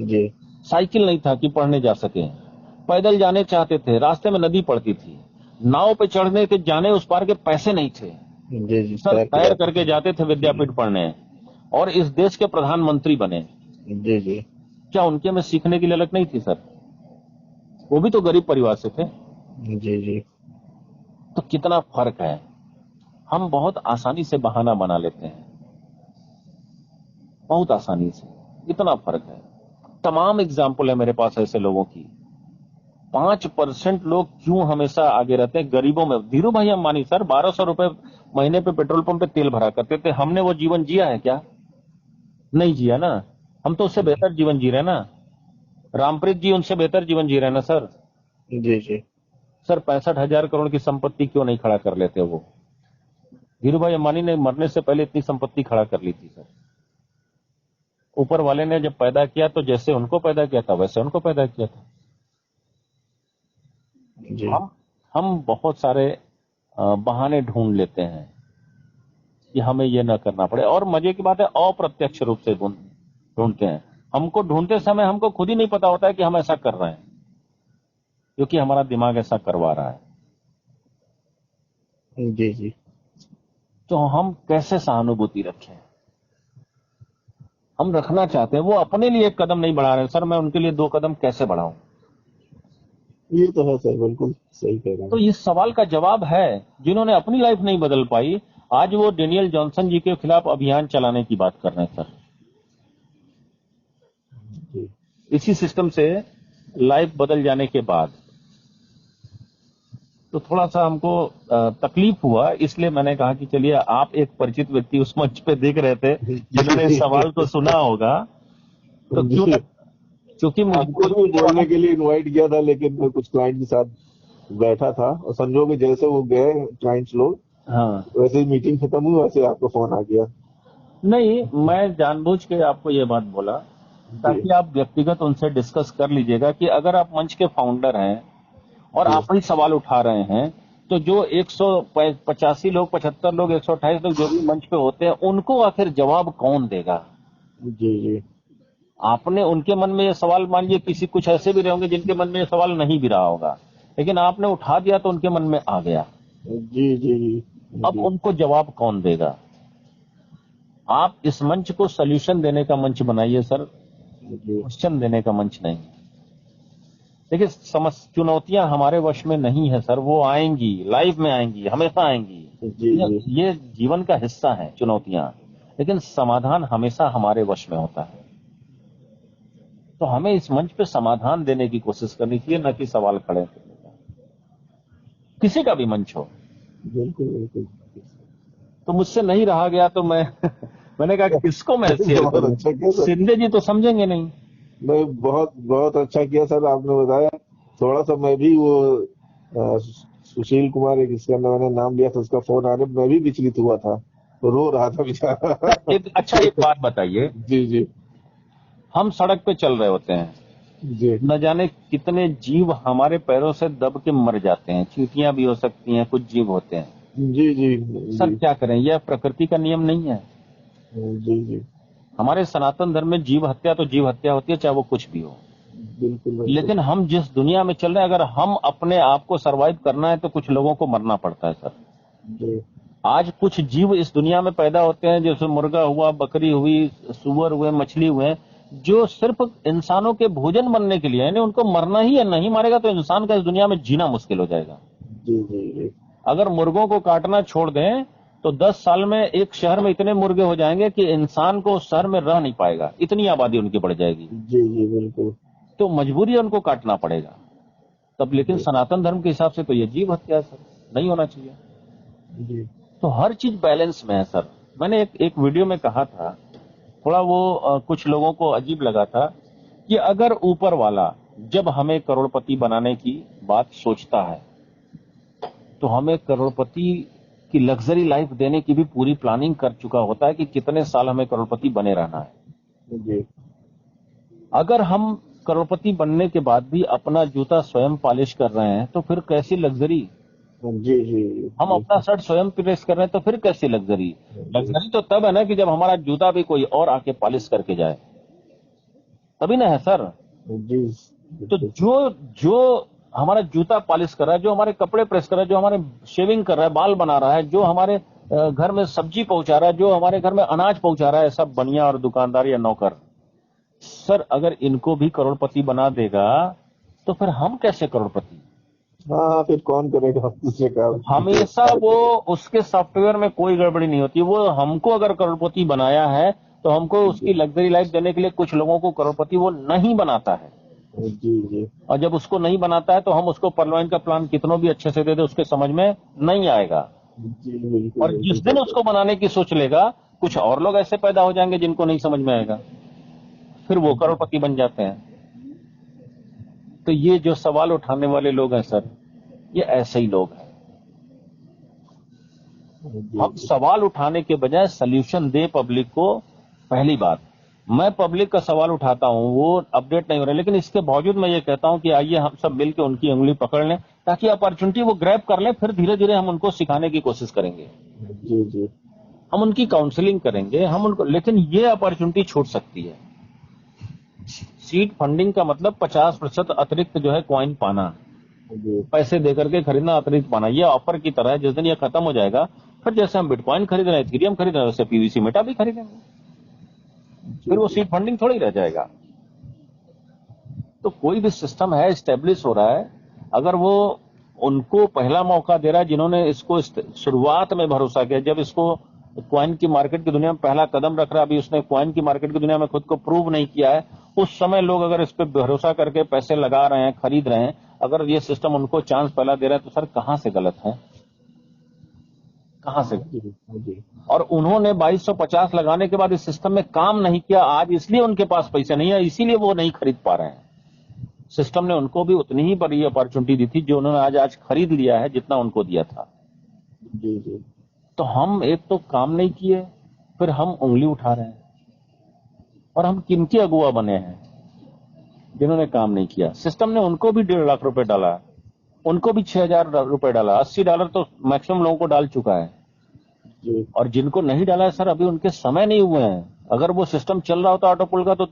जी। साइकिल नहीं था कि पढ़ने जा सके, पैदल जाने चाहते थे, रास्ते में नदी पड़ती थी, नाव पे चढ़ने के जाने उस पार के पैसे नहीं थे। जी सर, तैर करके जाते थे विद्यापीठ पढ़ने, और इस देश के प्रधानमंत्री बने। जी। क्या उनके में सीखने की ललक नहीं थी सर? वो भी तो गरीब परिवार से थे। जी। तो कितना फर्क है। हम बहुत आसानी से बहाना बना लेते हैं, बहुत आसानी से। इतना फर्क है। तमाम एग्जाम्पल है मेरे पास ऐसे लोगों की। 5% लोग क्यों हमेशा आगे रहते हैं गरीबों में? धीरू भाई अंबानी सर 1200 रुपए महीने पे पेट्रोल पंप पे तेल भरा करते थे। हमने वो जीवन जिया है क्या? नहीं जिया ना। हम तो उससे बेहतर जीवन जी रहे हैं ना। रामप्रीत जी उनसे बेहतर जीवन जी रहे हैं ना सर। जी। सर 65,000 करोड़ की संपत्ति क्यों नहीं खड़ा कर लेते? वो धीरू भाई अंबानी ने मरने से पहले इतनी संपत्ति खड़ा कर ली थी सर। ऊपर वाले ने जब पैदा किया तो जैसे उनको पैदा किया था वैसे उनको पैदा किया था। जी। हम बहुत सारे बहाने ढूंढ लेते हैं कि हमें ये न करना पड़े, और मजे की बात है अप्रत्यक्ष रूप से ढूंढते हैं। हमको ढूंढते समय हमको खुद ही नहीं पता होता है कि हम ऐसा कर रहे हैं। क्योंकि हमारा दिमाग ऐसा करवा रहा है। जी जी। तो हम कैसे सहानुभूति रखें? हम रखना चाहते हैं, वो अपने लिए एक कदम नहीं बढ़ा रहे हैं। सर मैं उनके लिए 2 कदम कैसे बढ़ाऊं? ये तो है सर, बिल्कुल सही कह रहे तो हैं। इस सवाल का जवाब है, जिन्होंने अपनी लाइफ नहीं बदल पाई, आज वो डेनियल जॉनसन जी के खिलाफ अभियान चलाने की बात कर रहे हैं सर। जी इसी सिस्टम से लाइफ बदल जाने के बाद तो थोड़ा सा हमको तकलीफ हुआ, इसलिए मैंने कहा कि चलिए, आप एक परिचित व्यक्ति उस मंच पे देख रहे थे, जिन्होंने इस सवाल को सुना होगा, तो क्यों जी। ना, क्योंकि आपको भी बोलने के लिए इनवाइट किया था, लेकिन मैं कुछ क्लाइंट के साथ बैठा था और संजोग के जैसे वो गए क्लाइंट्स लोग, हाँ, वैसे ही मीटिंग खत्म हुई, वैसे आपका फोन आ गया। नहीं, मैं जानबूझ के आपको ये बात बोला जी ताकि आप व्यक्तिगत उनसे डिस्कस कर लीजिएगा कि अगर आप मंच के फाउंडर हैं और जी आप ही सवाल उठा रहे हैं, तो जो 185 लोग, 75 लोग, 128 लोग जो भी मंच पे होते हैं, उनको आखिर जवाब कौन देगा? जी जी आपने उनके मन में ये सवाल, मान लीजिए किसी कुछ ऐसे भी रहे होंगे जिनके मन में ये सवाल नहीं भी रहा होगा, लेकिन आपने उठा दिया तो उनके मन में आ गया। जी जी जी अब जी उनको जवाब कौन देगा? आप इस मंच को सॉल्यूशन देने का मंच बनाइए सर, जी क्वेश्चन देने का मंच नहीं। देखिए, चुनौतियां हमारे वश में नहीं है सर, वो आएंगी, लाइफ में आएंगी, हमेशा आएंगी। जी ये जीवन का हिस्सा है चुनौतियां, लेकिन समाधान हमेशा हमारे वश में होता है। तो हमें इस मंच पे समाधान देने की कोशिश करनी चाहिए, न कि सवाल खड़े करने का, किसी का भी मंच हो। बिल्कुल बिल्कुल। तो मुझसे नहीं रहा गया, तो मैंने कहा किसको मैं शेयर बहुत करूं? अच्छा किया सर। शिंदे जी तो समझेंगे नहीं। नहीं, बहुत बहुत अच्छा किया सर, आपने बताया। थोड़ा सा मैं भी वो सुशील कुमार, एक इसका मैंने नाम लिया था, उसका फोन आने मैं भी विचलित हुआ था, रो रहा था बेचारा। अच्छा, एक बात बताइए, जी जी हम सड़क पे चल रहे होते हैं, जी न जाने कितने जीव हमारे पैरों से दब के मर जाते हैं। चींटियां भी हो सकती हैं, कुछ जीव होते हैं। जी जी सर जी क्या करें, यह प्रकृति का नियम नहीं है। जी जी हमारे सनातन धर्म में जीव हत्या तो जीव हत्या होती है, चाहे वो कुछ भी हो। बिल्कुल बिल्कुल। लेकिन हम जिस दुनिया में चल रहे हैं, अगर हम अपने आप को सरवाइव करना है तो कुछ लोगों को मरना पड़ता है सर। जी आज कुछ जीव इस दुनिया में पैदा होते हैं, जैसे मुर्गा हुआ, बकरी हुई, सुअर हुए, मछली हुए, जो सिर्फ इंसानों के भोजन बनने के लिए, यानी उनको मरना ही है, नहीं मारेगा तो इंसान का इस दुनिया में जीना मुश्किल हो जाएगा। जी जी जी अगर मुर्गों को काटना छोड़ दें तो 10 साल में एक शहर में इतने मुर्गे हो जाएंगे कि इंसान को उस शहर में रह नहीं पाएगा, इतनी आबादी उनकी बढ़ जाएगी। जी जी बिल्कुल। तो मजबूरी है, उनको काटना पड़ेगा तब। लेकिन जी सनातन धर्म के हिसाब से तो ये जीव हत्या है सर, नहीं होना चाहिए। जी तो हर चीज बैलेंस में है सर। मैंने एक वीडियो में कहा था, थोड़ा वो कुछ लोगों को अजीब लगा था, कि अगर ऊपर वाला जब हमें करोड़पति बनाने की बात सोचता है, तो हमें करोड़पति की लग्जरी लाइफ देने की भी पूरी प्लानिंग कर चुका होता है कि कितने साल हमें करोड़पति बने रहना है। जी अगर हम करोड़पति बनने के बाद भी अपना जूता स्वयं पॉलिश कर रहे हैं, तो फिर कैसी लग्जरी? जी जी हम अपना शर्ट स्वयं प्रेस कर रहे हैं, तो फिर कैसी लग्जरी? लग्जरी तो तब है ना कि जब हमारा जूता भी कोई और आके पॉलिश करके जाए, तभी ना है सर। जी तो जो जो हमारा जूता पॉलिश कर रहा है, जो हमारे कपड़े प्रेस कर रहा है, जो हमारे शेविंग कर रहा है, बाल बना रहा है, जो हमारे घर में सब्जी पहुंचा रहा है, जो हमारे घर में अनाज पहुंचा रहा है, सब बनिया और दुकानदार या नौकर, सर अगर इनको भी करोड़पति बना देगा तो फिर हम कैसे करोड़पति? हाँ हाँ, फिर कौन करेगा दूसरे काम? हमेशा वो, उसके सॉफ्टवेयर में कोई गड़बड़ी नहीं होती। वो हमको अगर करोड़पति बनाया है तो हमको उसकी लग्जरी लाइफ देने के लिए कुछ लोगों को करोड़पति वो नहीं बनाता है। जी जी और जब उसको नहीं बनाता है तो हम उसको परलवाइन का प्लान कितनों भी अच्छे से दे दे, उसके समझ में नहीं आएगा। जी बिल्कुल और जिस दिन उसको बनाने की सोच लेगा, कुछ और लोग ऐसे पैदा हो जाएंगे जिनको नहीं समझ में आएगा, फिर वो करोड़पति बन जाते हैं। तो ये जो सवाल उठाने वाले लोग हैं सर, ये ऐसे ही लोग हैं। हम जी सवाल उठाने के बजाय सल्यूशन दे पब्लिक को। पहली बात, मैं पब्लिक का सवाल उठाता हूं, वो अपडेट नहीं हो रहे, लेकिन इसके बावजूद मैं ये कहता हूं कि आइए हम सब मिलकर उनकी उंगली पकड़ लें, ताकि अपॉर्चुनिटी वो ग्रैब कर लें। फिर धीरे धीरे हम उनको सिखाने की कोशिश करेंगे, जी जी हम उनकी काउंसलिंग करेंगे, हम उनको। लेकिन ये अपॉर्चुनिटी छूट सकती है। सीड फंडिंग का मतलब 50% अतिरिक्त जो है कॉइन पाना, जी पैसे दे करके खरीदना अतिरिक्त पाना, ये ऑफर की तरह है। जिस दिन ये खत्म हो जाएगा, फिर जैसे हम बिटकॉइन खरीद रहे हैं, इथेरियम खरीद रहे हैं, वैसे पीवीसी मेटा भी खरीदेंगे, जी फिर वो जी सीड फंडिंग थोड़ी रह जाएगा। तो कोई भी सिस्टम है स्टेब्लिश हो रहा है, अगर वो उनको पहला मौका दे रहा है जिन्होंने इसको शुरुआत में भरोसा किया, जब इसको क्वाइन की मार्केट की दुनिया में पहला कदम रख रहा है, अभी उसने क्वाइन की मार्केट की दुनिया में खुद को प्रूव नहीं किया है, उस समय लोग अगर इस पर भरोसा करके पैसे लगा रहे हैं, खरीद रहे हैं, अगर ये सिस्टम उनको चांस पहला दे रहा है, तो सर कहां से गलत है, कहां से? जी जी और उन्होंने 2250 लगाने के बाद इस सिस्टम में काम नहीं किया आज, इसलिए उनके पास पैसे नहीं है, इसीलिए वो नहीं खरीद पा रहे हैं। सिस्टम ने उनको भी उतनी ही बड़ी अपॉर्चुनिटी दी थी जो उन्होंने आज खरीद लिया है, जितना उनको दिया था। जी जी तो हम एक तो काम नहीं किए, फिर हम उंगली उठा रहे हैं, और हम किनके अगुआ बने हैं जिन्होंने काम नहीं किया। सिस्टम ने उनको भी 1.5 लाख रुपए डाला, उनको भी 6,000 रुपए डाला, $80 तो मैक्सिमम लोगों को डाल चुका है। जी और जिनको नहीं डाला है सर, अभी उनके समय नहीं हुए हैं। अगर वो सिस्टम चल रहा होता ऑटोपुल का, तो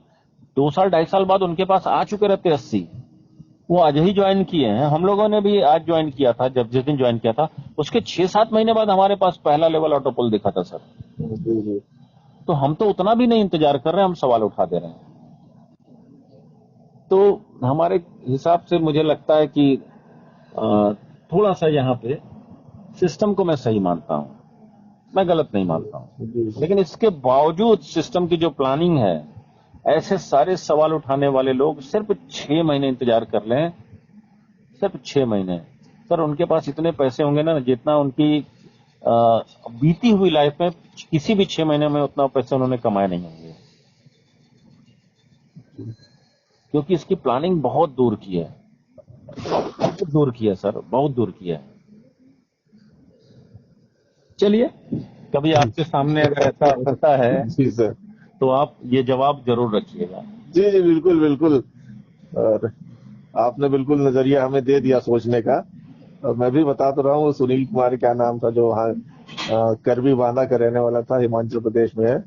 2 साल 2.5 साल बाद उनके पास आ चुके रहते 80। वो आज ही ज्वाइन किए हैं, हम लोगों ने भी आज ज्वाइन किया था। जब जिस दिन ज्वाइन किया था, उसके 6-7 महीने बाद हमारे पास पहला लेवल ऑटोपुल दिखा था सर। जी जी तो हम तो उतना भी नहीं इंतजार कर रहे हैं, हम सवाल उठा दे रहे हैं। तो हमारे हिसाब से मुझे लगता है कि थोड़ा सा यहाँ पे सिस्टम को मैं सही मानता हूँ, मैं गलत नहीं मानता हूँ। जी लेकिन इसके बावजूद सिस्टम की जो प्लानिंग है, ऐसे सारे सवाल उठाने वाले लोग सिर्फ 6 महीने इंतजार कर लें, सिर्फ 6 महीने। सर उनके पास इतने पैसे होंगे ना, जितना उनकी बीती हुई लाइफ में किसी भी 6 महीने में उतना पैसे उन्होंने कमाए नहीं होंगे, क्योंकि इसकी प्लानिंग बहुत दूर की है, बहुत दूर की है सर, बहुत दूर की है। चलिए, कभी आपके सामने अगर ऐसा होता है जी सर। तो आप ये जवाब जरूर रखिएगा। जी जी बिल्कुल बिल्कुल। और आपने बिल्कुल नजरिया हमें दे दिया सोचने का। और मैं भी बता तो रहा हूँ, सुनील कुमार क्या नाम था, जो वहाँ करबी बांधा का रहने वाला था, हिमाचल प्रदेश में है।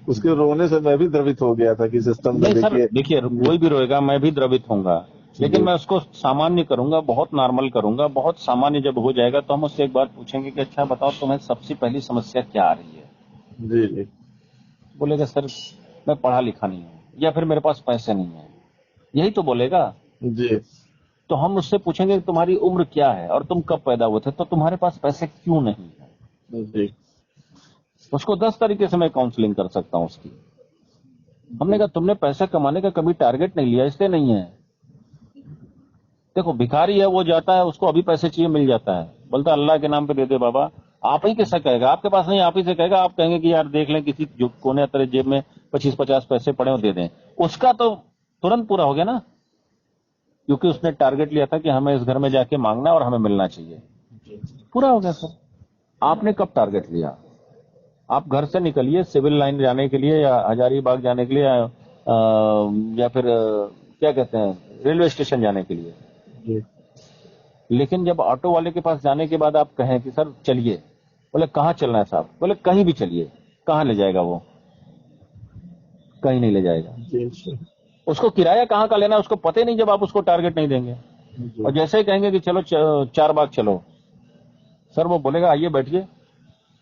उसके रोने से मैं भी द्रवित हो गया था कि सिस्टम में नहीं सर, देखिए। देखिए कोई भी रोएगा, मैं भी द्रवित होऊंगा, लेकिन जी मैं उसको सामान्य करूंगा, बहुत नॉर्मल करूंगा। बहुत सामान्य जब हो जाएगा तो हम उससे एक बार पूछेंगे कि अच्छा बताओ, तुम्हें सबसे पहली समस्या क्या आ रही है? जी जी बोलेगा सर मैं पढ़ा लिखा नहीं हूँ, या फिर मेरे पास पैसे नहीं है, यही तो बोलेगा। जी तो हम उससे पूछेंगे कि तुम्हारी उम्र क्या है और तुम कब पैदा हुए थे, तो तुम्हारे पास पैसे क्यों नहीं है। जी उसको 10 तरीके से मैं काउंसलिंग कर सकता हूँ उसकी। हमने कहा तुमने पैसे कमाने का कभी टारगेट नहीं लिया, इसलिए नहीं है। देखो भिखारी है, वो जाता है, उसको अभी पैसे चाहिए, मिल जाता है, बोलता है अल्लाह के नाम पे दे दे बाबा। आप ही कैसे कहेगा, आपके पास नहीं, आप ही से कहेगा। आप कहेंगे कि यार देख लें किसी जो कोने तेरे जेब में 25-50 पैसे पड़े हो, दे दें। उसका तो तुरंत पूरा हो गया ना, क्योंकि उसने टारगेट लिया था कि हमें इस घर में जाके मांगना है और हमें मिलना चाहिए। पूरा हो गया सर। आपने कब टारगेट लिया? आप घर से निकलिए सिविल लाइन जाने के लिए, या हजारीबाग जाने के लिए, या फिर क्या कहते हैं, रेलवे स्टेशन जाने के लिए। जी लेकिन जब ऑटो वाले के पास जाने के बाद आप कहें कि सर चलिए, बोले कहाँ चलना है साहब? बोले कहीं भी चलिए। कहाँ ले जाएगा वो? कहीं नहीं ले जाएगा। जी जी उसको किराया कहाँ का लेना है उसको पता ही नहीं, जब आप उसको टारगेट नहीं देंगे। जी और जैसे ही कहेंगे कि चलो 4 बाग चलो, सर वो बोलेगा आइए बैठिए,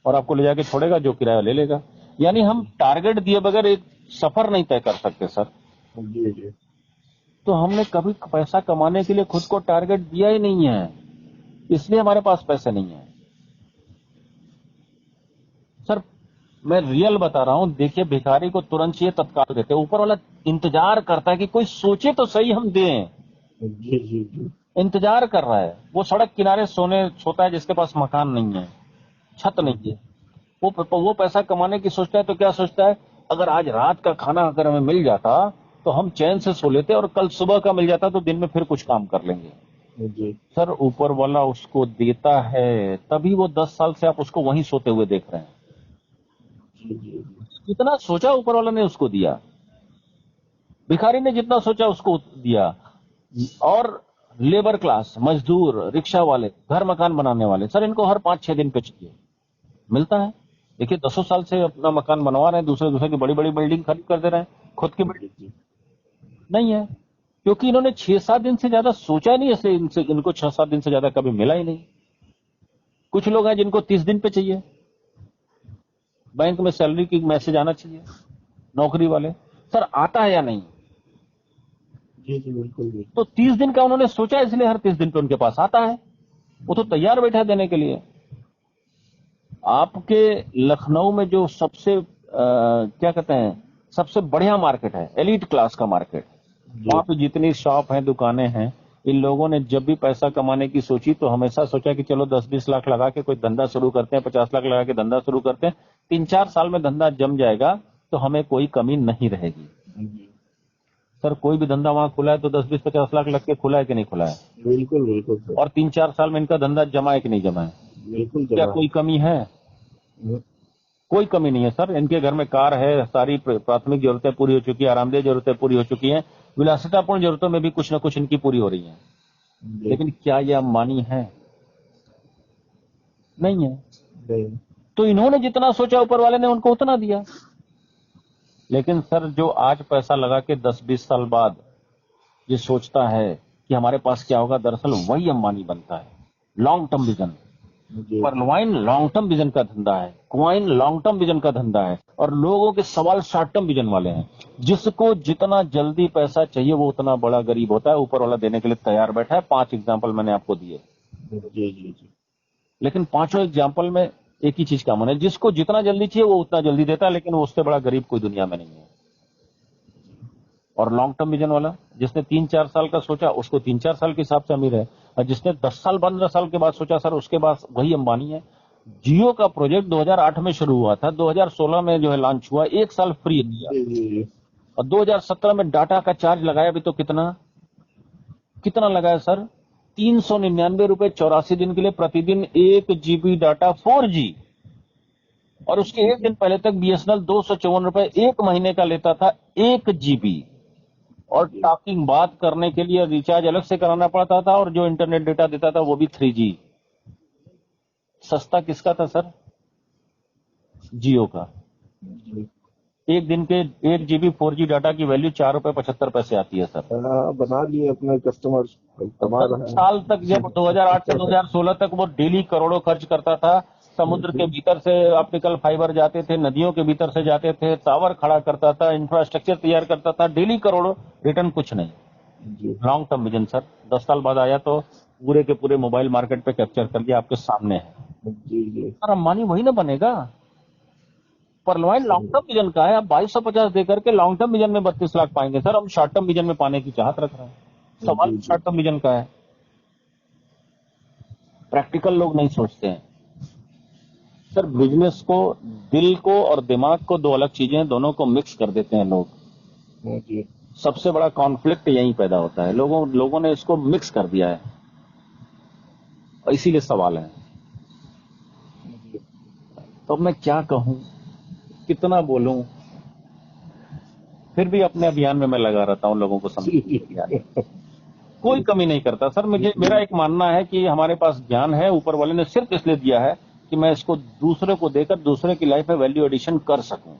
और आपको ले जाके छोड़ेगा, जो किराया ले लेगा। यानी हम टारगेट दिए बगैर एक सफर नहीं तय कर सकते सर। जी जी तो हमने कभी पैसा कमाने के लिए खुद को टारगेट दिया ही नहीं है, इसलिए हमारे पास पैसे नहीं है सर। मैं रियल बता रहा हूं, देखिए भिखारी को तुरंत चाहिए, तत्काल देते, ऊपर वाला इंतजार करता है कि कोई सोचे तो सही हम दें। जी जी जी इंतजार कर रहा है। वो सड़क किनारे सोता है जिसके पास मकान नहीं है, छत नहीं है, वो पैसा कमाने की सोचता है। तो क्या सोचता है, अगर आज रात का खाना अगर हमें मिल जाता तो हम चैन से सो लेते, और कल सुबह का मिल जाता तो दिन में फिर कुछ काम कर लेंगे। जी सर ऊपर वाला उसको देता है, तभी वो 10 साल से आप उसको वहीं सोते हुए देख रहे हैं। जी जी जितना सोचा ऊपर वाला ने उसको दिया, भिखारी ने जितना सोचा उसको दिया। और लेबर क्लास, मजदूर, रिक्शा वाले, घर मकान बनाने वाले, सर इनको हर 5-6 दिन पे चाहिए, मिलता है। देखिए 10 साल से अपना मकान बनवा रहे हैं, दूसरे दूसरे की बड़ी बड़ी बिल्डिंग खरीद कर दे रहे हैं, खुद की बिल्डिंग जी नहीं है। क्योंकि इन्होंने 6-7 दिन से ज्यादा सोचा नहीं, इसलिए इनको 6-7 दिन से ज्यादा कभी मिला ही नहीं। कुछ लोग हैं जिनको 30 दिन पे चाहिए, बैंक में सैलरी की मैसेज आना चाहिए, नौकरी वाले। सर आता है या नहीं? जी जी बिल्कुल भी। तो 30 दिन का उन्होंने सोचा, इसलिए हर 30 दिन पे उनके पास आता है। वो तो तैयार बैठा है देने के लिए। आपके लखनऊ में जो सबसे क्या कहते हैं, सबसे बढ़िया मार्केट है, एलीट क्लास का मार्केट, वहां पे जितनी शॉप है, दुकानें हैं, इन लोगों ने जब भी पैसा कमाने की सोची तो हमेशा सोचा कि चलो 10-20 लाख लगा के कोई धंधा शुरू करते हैं, 50 लाख लगा के धंधा शुरू करते हैं, 3-4 साल में धंधा जम जाएगा तो हमें कोई कमी नहीं रहेगी। सर कोई भी धंधा वहां खुला है तो 10-20-50 लाख लग के खुला है कि नहीं खुला है? बिल्कुल बिल्कुल सर। और 3-4 साल में इनका धंधा जमा है कि नहीं जमा है? बिल्कुल क्या कोई कमी है? कोई कमी नहीं है सर। इनके घर में कार है, सारी प्राथमिक जरूरतें पूरी हो चुकी है, आरामदेह जरूरतें पूरी हो चुकी हैं, विलासितापूर्ण जरूरतों में भी कुछ न कुछ इनकी पूरी हो रही है। लेकिन क्या ये अंबानी है? नहीं है। तो इन्होंने जितना सोचा ऊपर वाले ने उनको उतना दिया। लेकिन सर जो आज पैसा लगा के 10-20 साल बाद ये सोचता है कि हमारे पास क्या होगा, दरअसल वही अंबानी बनता है। Long term vision. परलवाइन लॉन्ग टर्म विजन का धंधा है, क्वाइन लॉन्ग टर्म विजन का धंधा है, और लोगों के सवाल शॉर्ट टर्म विजन वाले हैं। जिसको जितना जल्दी पैसा चाहिए वो उतना बड़ा गरीब होता है, ऊपर वाला देने के लिए तैयार बैठा है। 5 एग्जाम्पल मैंने आपको दिए। जी जी जी। लेकिन 5 एग्जाम्पल में एक ही चीज कॉमन है, जिसको जितना जल्दी चाहिए वो उतना जल्दी देता है, लेकिन वो उससे बड़ा गरीब कोई दुनिया में नहीं है। और लॉन्ग टर्म विजन वाला, जिसने 3-4 साल का सोचा उसको 3-4 साल के हिसाब से अमीर है, और जिसने 10 साल 15 साल के बाद सोचा सर उसके बाद वही अंबानी है। जियो का प्रोजेक्ट 2008 में शुरू हुआ था, 2016 में जो है लॉन्च हुआ, 1 साल फ्री दिया, और 2017 में डाटा का चार्ज लगाया भी तो कितना लगाया सर? 399 रुपए 84 दिन के लिए, प्रतिदिन 1 GB डाटा 4G। और उसके एक दिन पहले तक बीएसएनएल 254 रुपए 1 महीने का लेता था, 1 GB। और टॉकिंग बात करने के लिए रिचार्ज अलग से कराना पड़ता था, और जो इंटरनेट डेटा देता था वो भी 3G। सस्ता किसका था सर? जियो का। एक दिन के 1 GB 4G डाटा की वैल्यू 4 रुपए 75 पैसे आती है सर। बना लिए अपने कस्टमर। साल तक, जब 2008 से 2016 तक वो डेली करोड़ों खर्च करता था, समुद्र के भीतर से ऑप्टिकल फाइबर जाते थे, नदियों के भीतर से जाते थे, टावर खड़ा करता था, इंफ्रास्ट्रक्चर तैयार करता था, डेली करोड़ों, रिटर्न कुछ नहीं। Long term vision sir. 10 साल बाद आया तो पूरे के पूरे मोबाइल मार्केट पे कैप्चर कर लिया, आपके सामने है। सर अंबानी वही ना बनेगा। परलवाइन लॉन्ग टर्म विजन का है। आप 2250 देकर के लॉन्ग टर्म विजन में 32 लाख पाएंगे सर। हम शॉर्ट टर्म विजन में पाने की चाहत रख रहे हैं। सवाल शॉर्ट टर्म विजन का है। प्रैक्टिकल लोग नहीं सोचते हैं सर। बिजनेस को, दिल को और दिमाग को, दो अलग चीजें, दोनों को मिक्स कर देते हैं लोग। सबसे बड़ा कॉन्फ्लिक्ट यहीं पैदा होता है। लोगों ने इसको मिक्स कर दिया है, और इसीलिए सवाल है। तो मैं क्या कहूं, कितना बोलूं, फिर भी अपने अभियान में मैं लगा रहता हूं लोगों को समझाने। कोई कमी नहीं करता सर। मेरा एक मानना है कि हमारे पास ज्ञान है, ऊपर वाले ने सिर्फ इसलिए दिया है कि मैं इसको दूसरे को देकर दूसरे की लाइफ में वैल्यू एडिशन कर सकूं।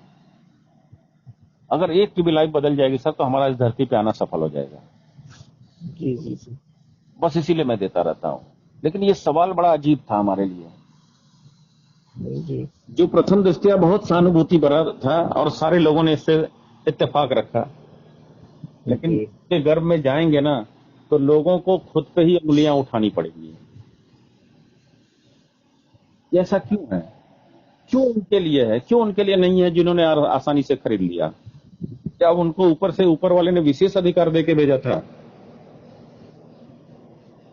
अगर एक की भी लाइफ बदल जाएगी सर तो हमारा इस धरती पे आना सफल हो जाएगा। जी जी जी। बस इसीलिए मैं देता रहता हूं। लेकिन ये सवाल बड़ा अजीब था हमारे लिए, जो प्रथम दृष्टया बहुत सहानुभूति भरा था और सारे लोगों ने इससे इत्तेफाक रखा। लेकिन इसके गर्भ में जाएंगे ना तो लोगों को खुद पे ही उंगलियां उठानी पड़ेगी। ऐसा क्यों है? क्यों उनके लिए है, क्यों उनके लिए नहीं है जिन्होंने आसानी से खरीद लिया? क्या उनको ऊपर से ऊपर वाले ने विशेष अधिकार देके भेजा था?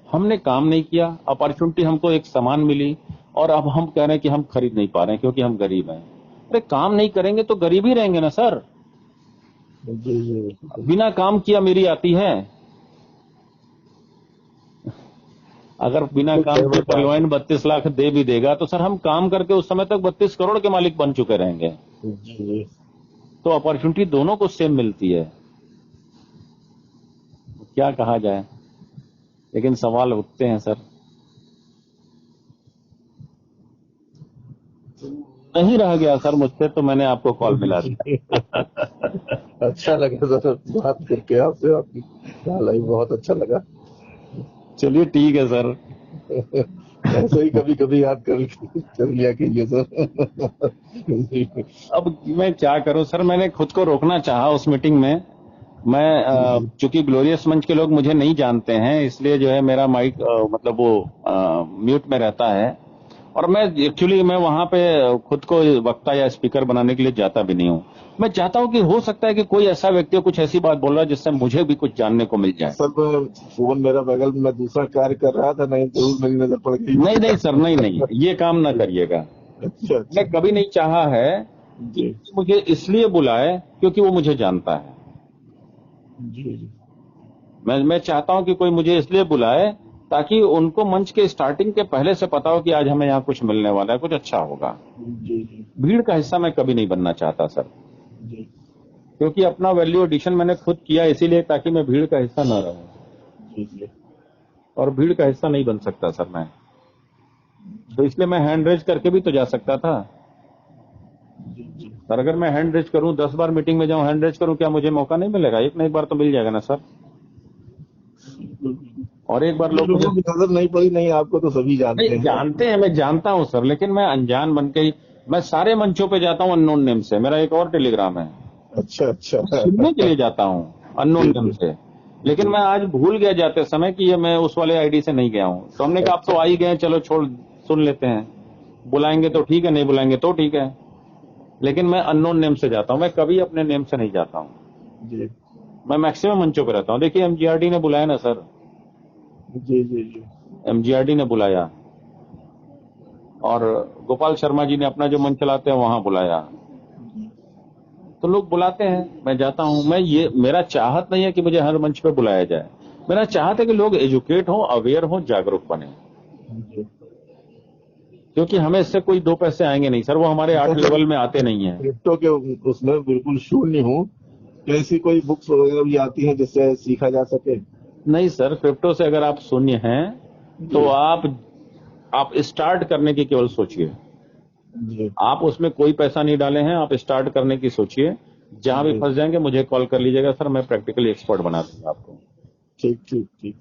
हमने काम नहीं किया, अपॉर्चुनिटी हमको एक समान मिली, और अब हम कह रहे हैं कि हम खरीद नहीं पा रहे हैं क्योंकि हम गरीब हैं। अरे काम नहीं करेंगे तो गरीब ही रहेंगे ना सर। बिना काम किया मेरी आती है। अगर बिना काम के परलवाइन 32 लाख दे भी देगा तो सर हम काम करके उस समय तक 32 करोड़ के मालिक बन चुके रहेंगे। तो अपॉर्चुनिटी दोनों को सेम मिलती है। क्या कहा जाए, लेकिन सवाल उठते हैं सर। नहीं रह गया सर मुझसे, तो मैंने आपको कॉल मिला दिया। अच्छा लगा सर बात करके आपसे। आपकी ख्याल आई, बहुत अच्छा लगा। चलिए ठीक है सर। ऐसे ही कभी कभी याद कर लिया कीजिए सर। जी। अब मैं क्या करूं सर, मैंने खुद को रोकना चाहा उस मीटिंग में। मैं जी चूंकि ग्लोरियस मंच के लोग मुझे नहीं जानते हैं, इसलिए जो है मेरा माइक मतलब वो म्यूट में रहता है। और मैं एक्चुअली मैं वहां पे खुद को वक्ता या स्पीकर बनाने के लिए जाता भी नहीं हूं। मैं चाहता हूं कि हो सकता है कि कोई ऐसा व्यक्ति हो, कुछ ऐसी बात बोल रहा है जिससे मुझे भी कुछ जानने को मिल जाए। सर, फोन मेरा बगल में, मैं दूसरा कार्य कर रहा था, नहीं जरूर मेरी नजर पड़ गई। नहीं नहीं सर, नहीं नहीं, ये काम ना करिएगा। अच्छा अच्छा। मैं कभी नहीं चाहा है जी कि मुझे इसलिए बुलाए क्योंकि वो मुझे जानता है। जी जी मैं चाहता हूं कि कोई मुझे इसलिए बुलाए ताकि उनको मंच के स्टार्टिंग के पहले से पता हो कि आज हमें यहाँ कुछ मिलने वाला है, कुछ अच्छा होगा। जी जी भीड़ का हिस्सा मैं कभी नहीं बनना चाहता सर, जी क्योंकि अपना वैल्यू एडिशन मैंने खुद किया इसीलिए ताकि मैं भीड़ का हिस्सा ना रहूं, जी जी और भीड़ का हिस्सा नहीं बन सकता सर मैं। तो इसलिए मैं हैंड रेज करके भी तो जा सकता था। जी। पर अगर मैं हैंड रेज करूं, 10 बार मीटिंग में जाऊं, हैंड रेज करूं, क्या मुझे मौका नहीं मिलेगा? एक ना एक बार तो मिल जाएगा ना सर। और एक बार जिन लोग मुझे लोगों की नजर नहीं पड़ी, नहीं आपको तो सभी जानते नहीं हैं। जानते हैं, मैं जानता हूं सर, लेकिन मैं अनजान बन के ही मैं सारे मंचों पे जाता हूं अननोन नेम से। मेरा एक और टेलीग्राम है, अच्छा अच्छा। सुनने के लिए जाता हूं अननोन जी नेम जी से। लेकिन जी। मैं आज भूल गया जाते समय कि ये मैं उस वाले आईडी से नहीं गया हूं, तो हमने कहा आप अच्छा तो आ ही गए, चलो छोड़, सुन लेते हैं। बुलाएंगे तो ठीक है, नहीं बुलाएंगे तो ठीक है। लेकिन मैं अननोन नेम से जाता हूं, मैं कभी अपने नेम से नहीं जाता हूं। जी मैं मैक्सिमम मंचों पे रहता हूं। देखिए एमजीआरडी ने बुलाया ना सर, जी जी जी एमजीआरडी ने बुलाया, और गोपाल शर्मा जी ने अपना जो मंच चलाते हैं वहां बुलाया। तो लोग बुलाते हैं, मैं जाता हूं। मैं ये मेरा चाहत नहीं है कि मुझे हर मंच पे बुलाया जाए। मेरा चाहत है कि लोग एजुकेट हो, अवेयर हो, जागरूक बने, जी। क्योंकि हमें इससे कोई 2 पैसे आएंगे नहीं सर, वो हमारे 8 सर, लेवल में आते नहीं है। क्रिप्टो के उसमें बिल्कुल शून्य हूँ। क्या ऐसी कोई बुक्स वगैरह भी आती हैं जिससे सीखा जा सके? नहीं सर, क्रिप्टो से अगर आप शून्य हैं तो जी आप स्टार्ट करने की केवल सोचिए। जी आप उसमें कोई पैसा नहीं डाले हैं, आप स्टार्ट करने की सोचिए। जहां भी जी। फंस जाएंगे मुझे कॉल कर लीजिएगा सर, मैं प्रैक्टिकली एक्सपर्ट बना दूंगा आपको। ठीक ठीक ठीक।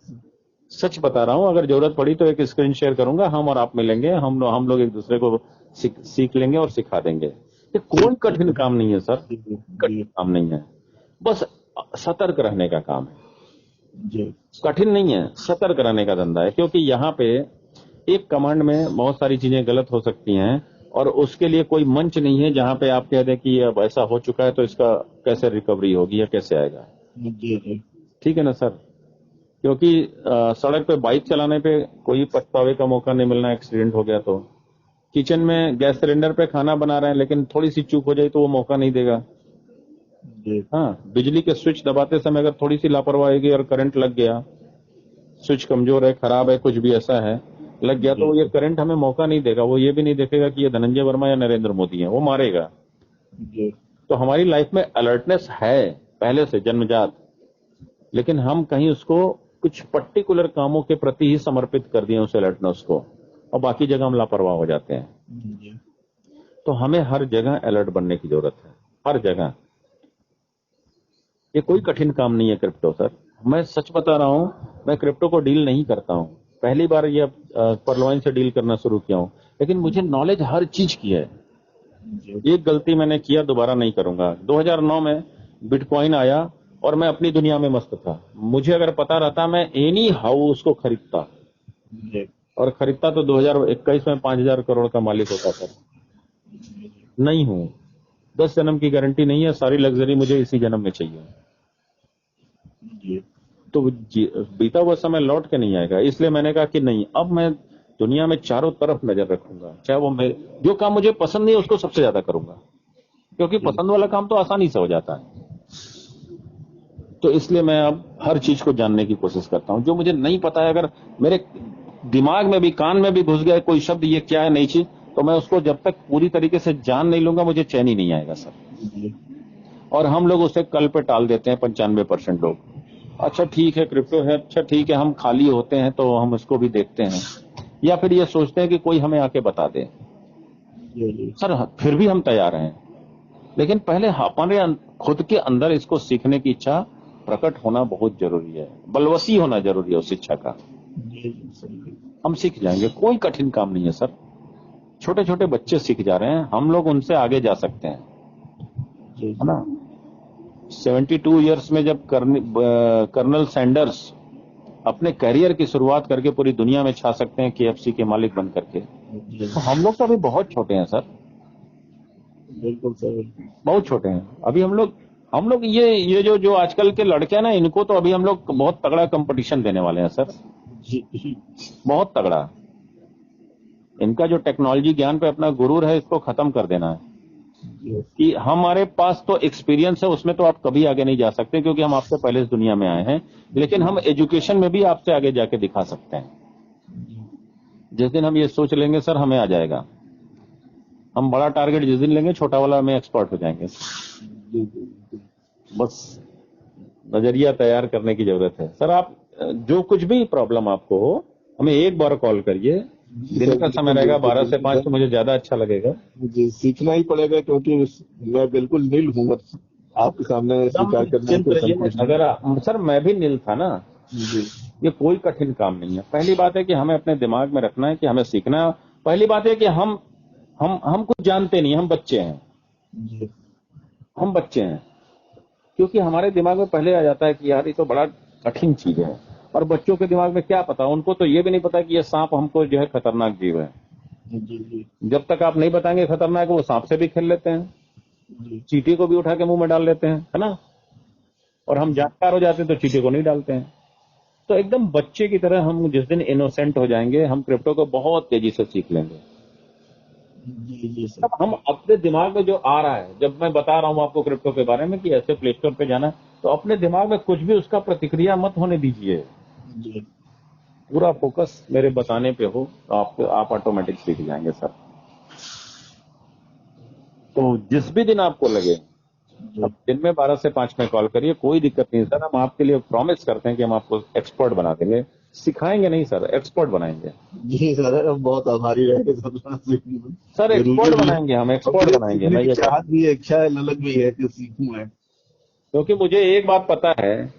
सच बता रहा हूं, अगर जरूरत पड़ी तो एक स्क्रीन शेयर करूंगा, हम और आप मिलेंगे, हम लोग एक दूसरे को सीख लेंगे और सिखा देंगे। ये कोई ठीक ठीक। कठिन काम नहीं है सर, जी जी कठिन काम नहीं है, बस सतर्क रहने का काम है। जी कठिन नहीं है, सतर्क रहने का धंधा है, क्योंकि यहाँ पे एक कमांड में बहुत सारी चीजें गलत हो सकती हैं, और उसके लिए कोई मंच नहीं है जहां पे आप कह दें कि अब ऐसा हो चुका है तो इसका कैसे रिकवरी होगी या कैसे आएगा। जी जी ठीक है ना सर? क्योंकि सड़क पे बाइक चलाने पे कोई पछतावे का मौका नहीं मिलना, एक्सीडेंट हो गया तो। किचन में गैस सिलेंडर पे खाना बना रहे हैं, लेकिन थोड़ी सी चूक हो जाए तो वो मौका नहीं देगा। जी हाँ, बिजली के स्विच दबाते समय अगर थोड़ी सी लापरवाही की और करंट लग गया, स्विच कमजोर है, खराब है, कुछ भी ऐसा है, लग गया, तो जी ये करंट हमें मौका नहीं देगा। वो ये भी नहीं देखेगा कि ये धनंजय वर्मा या नरेंद्र मोदी है, वो मारेगा। जी तो हमारी लाइफ में अलर्टनेस है पहले से जन्मजात, लेकिन हम कहीं उसको कुछ पर्टिकुलर कामों के प्रति ही समर्पित कर दिए उस अलर्टनेस को, और बाकी जगह हम लापरवाह हो जाते हैं। जी तो हमें हर जगह अलर्ट बनने की जरूरत है, हर जगह। ये कोई कठिन काम नहीं है क्रिप्टो सर, मैं सच बता रहा हूं। मैं क्रिप्टो को डील नहीं करता हूं, पहली बार ये परलॉइन से डील करना शुरू किया हूं, लेकिन मुझे नॉलेज हर चीज की है। जी एक गलती मैंने किया, दोबारा नहीं करूंगा। 2009 में बिटकॉइन आया और मैं अपनी दुनिया में मस्त था। मुझे अगर पता रहता मैं एनी हाउ उसको खरीदता, जी और खरीदता तो 2021 में 5,000 करोड़ का मालिक होता था। नहीं हूं, 10 जन्म की गारंटी नहीं है, सारी लग्जरी मुझे इसी जन्म में चाहिए। जी तो बीता हुआ समय लौट के नहीं आएगा, इसलिए मैंने कहा कि नहीं, अब मैं दुनिया में चारों तरफ नजर रखूंगा, चाहे वो मेरे जो काम मुझे पसंद नहीं है उसको सबसे ज्यादा करूंगा, क्योंकि पसंद वाला काम तो आसानी से हो जाता है। तो इसलिए मैं अब हर चीज को जानने की कोशिश करता हूं। जो मुझे नहीं पता है, अगर मेरे दिमाग में भी, कान में भी घुस गया कोई शब्द, ये क्या है नई चीज, तो मैं उसको जब तक पूरी तरीके से जान नहीं लूंगा मुझे चैन ही नहीं आएगा सर। जी और हम लोग उसे कल पे टाल देते हैं, 95% लोग। अच्छा ठीक है, क्रिप्टो है, अच्छा ठीक है, हम खाली होते हैं तो हम इसको भी देखते हैं, या फिर ये सोचते हैं कि कोई हमें आके बता दे। जी सर फिर भी हम तैयार हैं, लेकिन पहले हमारे खुद के अंदर इसको सीखने की इच्छा प्रकट होना बहुत जरूरी है, बलवसी होना जरूरी है उस शिक्षा का। हम सीख जाएंगे, कोई कठिन काम नहीं है सर। छोटे छोटे बच्चे सीख जा रहे हैं, हम लोग उनसे आगे जा सकते हैं, है ना। 72 इयर्स में जब कर्नल सैंडर्स अपने करियर की शुरुआत करके पूरी दुनिया में छा सकते हैं KFC के मालिक बन करके, तो हम लोग तो अभी बहुत छोटे हैं सर। बिल्कुल सर, बहुत छोटे हैं अभी हम लोग ये जो आजकल के लड़के हैं ना, इनको तो अभी हम लोग बहुत तगड़ा कंपटीशन देने वाले हैं सर, बहुत तगड़ा। इनका जो टेक्नोलॉजी ज्ञान पे अपना गुरूर है, इसको खत्म कर देना है। कि हमारे पास तो एक्सपीरियंस है, उसमें तो आप कभी आगे नहीं जा सकते क्योंकि हम आपसे पहले इस दुनिया में आए हैं, लेकिन हम एजुकेशन में भी आपसे आगे जाके दिखा सकते हैं। जिस दिन हम ये सोच लेंगे सर हमें आ जाएगा, हम बड़ा टारगेट जिस दिन लेंगे, छोटा वाला हमें एक्सपर्ट हो जाएंगे। बस नजरिया तैयार करने की जरूरत है सर। आप जो कुछ भी प्रॉब्लम आपको हो, हमें एक बार कॉल करिए। दिन का समय रहेगा 12 से 5, तो मुझे ज्यादा अच्छा लगेगा। मुझे सीखना ही पड़ेगा क्योंकि मैं बिल्कुल नील हूँ, बस आपके सामने स्वीकार करना। अगर सर मैं भी नील था ना, ये कोई कठिन काम नहीं है। पहली बात है कि हमें अपने दिमाग में रखना है कि हमें सीखना है। पहली बात है कि हम कुछ जानते नहीं, हम बच्चे हैं, हम बच्चे हैं। क्योंकि हमारे दिमाग में पहले आ जाता है कि यार ये तो बड़ा कठिन चीज है, और बच्चों के दिमाग में क्या पता, उनको तो ये भी नहीं पता कि ये सांप हमको जो है खतरनाक जीव है। जब तक आप नहीं बताएंगे खतरनाक, वो सांप से भी खेल लेते हैं, चींटी को भी उठा के मुंह में डाल लेते हैं, है ना। और हम जानकार हो जाते हैं तो चींटी को नहीं डालते हैं। तो एकदम बच्चे की तरह हम जिस दिन इनोसेंट हो जाएंगे, हम क्रिप्टो को बहुत तेजी से सीख लेंगे। तब हम अपने दिमाग में जो आ रहा है, जब मैं बता रहा हूं आपको क्रिप्टो के बारे में कि ऐसे प्ले स्टोर पे जाना, तो अपने दिमाग में कुछ भी उसका प्रतिक्रिया मत होने दीजिए। पूरा फोकस मेरे बताने पे हो, तो आप ऑटोमेटिक सीख जाएंगे सर। तो जिस भी दिन आपको लगे, अब दिन में 12 से 5 में कॉल करिए, कोई दिक्कत नहीं सर। हम आपके लिए प्रॉमिस करते हैं कि हम आपको एक्सपर्ट बना देंगे। सिखाएंगे नहीं सर, एक्सपर्ट बनाएंगे। जी सर, हम बहुत आभारी रहेंगे सर। एक्सपर्ट बनाएंगे, हम एक्सपर्ट बनाएंगे। मैं ये चाहत भी है, इच्छा है, ललक भी है कि सीखूं मैं, क्योंकि मुझे एक बात पता है,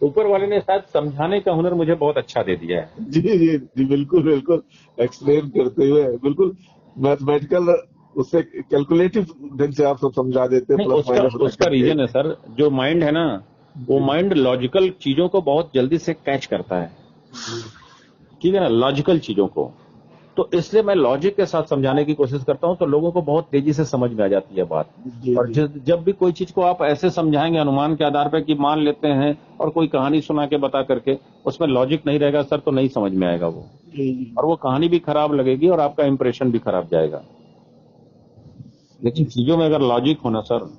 ऊपर वाले ने शायद समझाने का हुनर मुझे बहुत अच्छा दे दिया है। जी जी जी, बिल्कुल बिल्कुल एक्सप्लेन करते हुए, बिल्कुल मैथमेटिकल, उससे कैलकुलेटिव ढंग से आप सब समझा देते हैं। उसका रीजन है सर, जो माइंड है ना, वो माइंड लॉजिकल चीजों को बहुत जल्दी से कैच करता है, ठीक है ना, लॉजिकल चीजों को। तो इसलिए मैं लॉजिक के साथ समझाने की कोशिश करता हूं, तो लोगों को बहुत तेजी से समझ में आ जाती है बात। और जब भी कोई चीज को आप ऐसे समझाएंगे अनुमान के आधार पर कि मान लेते हैं, और कोई कहानी सुना के बता करके, उसमें लॉजिक नहीं रहेगा सर, तो नहीं समझ में आएगा वो, और वो कहानी भी खराब लगेगी और आपका इंप्रेशन भी खराब जाएगा। लेकिन चीजों में अगर लॉजिक होना सर,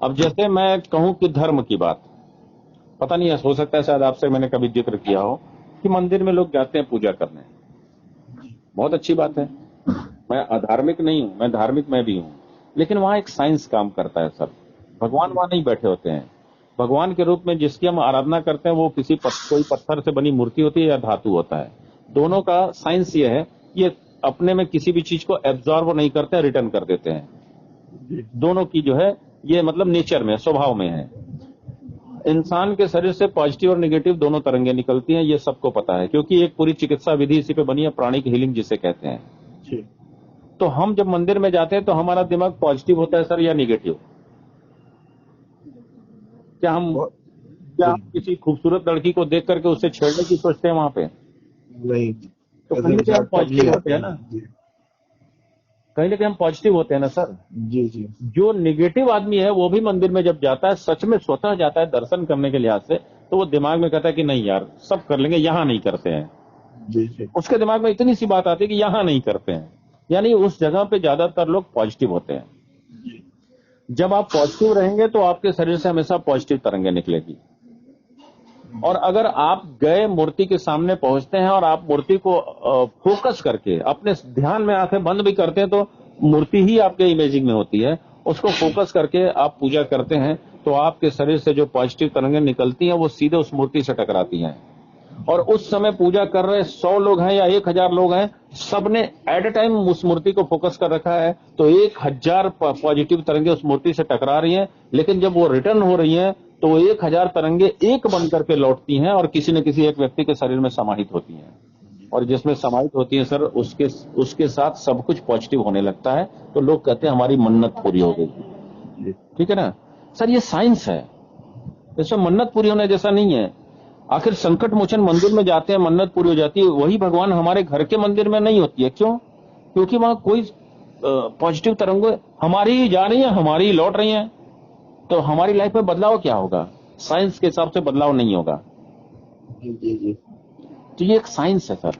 अब जैसे मैं कहूं कि धर्म की बात, पता नहीं हो सकता है शायद आपसे मैंने कभी जिक्र किया हो कि मंदिर में लोग जाते हैं पूजा करने, बहुत अच्छी बात है। मैं अधार्मिक नहीं हूं, मैं धार्मिक मैं भी हूं, लेकिन वहां एक साइंस काम करता है सर। भगवान वहां नहीं बैठे होते हैं। भगवान के रूप में जिसकी हम आराधना करते हैं, वो कोई पत्थर से बनी मूर्ति होती है या धातु होता है। दोनों का साइंस ये है, ये अपने में किसी भी चीज को एब्जॉर्ब नहीं करते, रिटर्न कर देते हैं। दोनों की जो है ये मतलब नेचर में, स्वभाव में है। इंसान के शरीर से पॉजिटिव और नेगेटिव दोनों तरंगे निकलती हैं, ये सबको पता है, क्योंकि एक पूरी चिकित्सा विधि इसी पे बनी है, प्राणिक हीलिंग जिसे कहते हैं। तो हम जब मंदिर में जाते हैं तो हमारा दिमाग पॉजिटिव होता है सर या नेगेटिव? क्या हम किसी खूबसूरत लड़की को देख करके उससे छेड़ने की सोचते हैं वहां पे? नहीं। तो कहीं ना हम पॉजिटिव होते हैं ना, कहीं ना कहीं हम पॉजिटिव होते हैं ना सर। जी जी। जो नेगेटिव आदमी है वो भी मंदिर में जब जाता है, सच में स्वतः जाता है दर्शन करने के लिहाज से, तो वो दिमाग में कहता है कि नहीं यार सब कर लेंगे, यहां नहीं करते हैं। जी जी। उसके दिमाग में इतनी सी बात आती है कि यहां नहीं करते हैं, यानी उस जगह पे ज्यादातर लोग पॉजिटिव होते हैं। जब आप पॉजिटिव रहेंगे तो आपके शरीर से हमेशा पॉजिटिव तरंगे निकलेगी। और अगर आप गए मूर्ति के सामने पहुंचते हैं और आप मूर्ति को फोकस करके अपने ध्यान में आंखें बंद भी करते हैं, तो मूर्ति ही आपके इमेजिंग में होती है, उसको फोकस करके आप पूजा करते हैं, तो आपके शरीर से जो पॉजिटिव तरंगें निकलती हैं वो सीधे उस मूर्ति से टकराती हैं। और उस समय पूजा कर रहे 100 लोग हैं या 1000 लोग हैं, सबने एट ए टाइम उस मूर्ति को फोकस कर रखा है, तो 1000 पॉजिटिव तरंगे उस मूर्ति से टकरा रही हैं, लेकिन जब वो रिटर्न हो रही हैं तो वो 1000 तरंगे एक बन करके लौटती हैं और किसी न किसी एक व्यक्ति के शरीर में समाहित होती हैं, और जिसमें समाहित होती है सर उसके साथ सब कुछ पॉजिटिव होने लगता है, तो लोग कहते हैं हमारी मन्नत पूरी हो गई। ठीक है ना सर, ये साइंस है, इसमें मन्नत पूरी होने जैसा नहीं है। आखिर संकट मोचन मंदिर में जाते हैं, मन्नत पूरी हो जाती है, वही भगवान हमारे घर के मंदिर में नहीं होती है। क्यों? क्योंकि वहां कोई पॉजिटिव तरंग हमारी जा रही है, हमारी लौट रही है, तो हमारी लाइफ में बदलाव क्या होगा? साइंस के हिसाब से बदलाव नहीं होगा। तो ये एक साइंस है सर,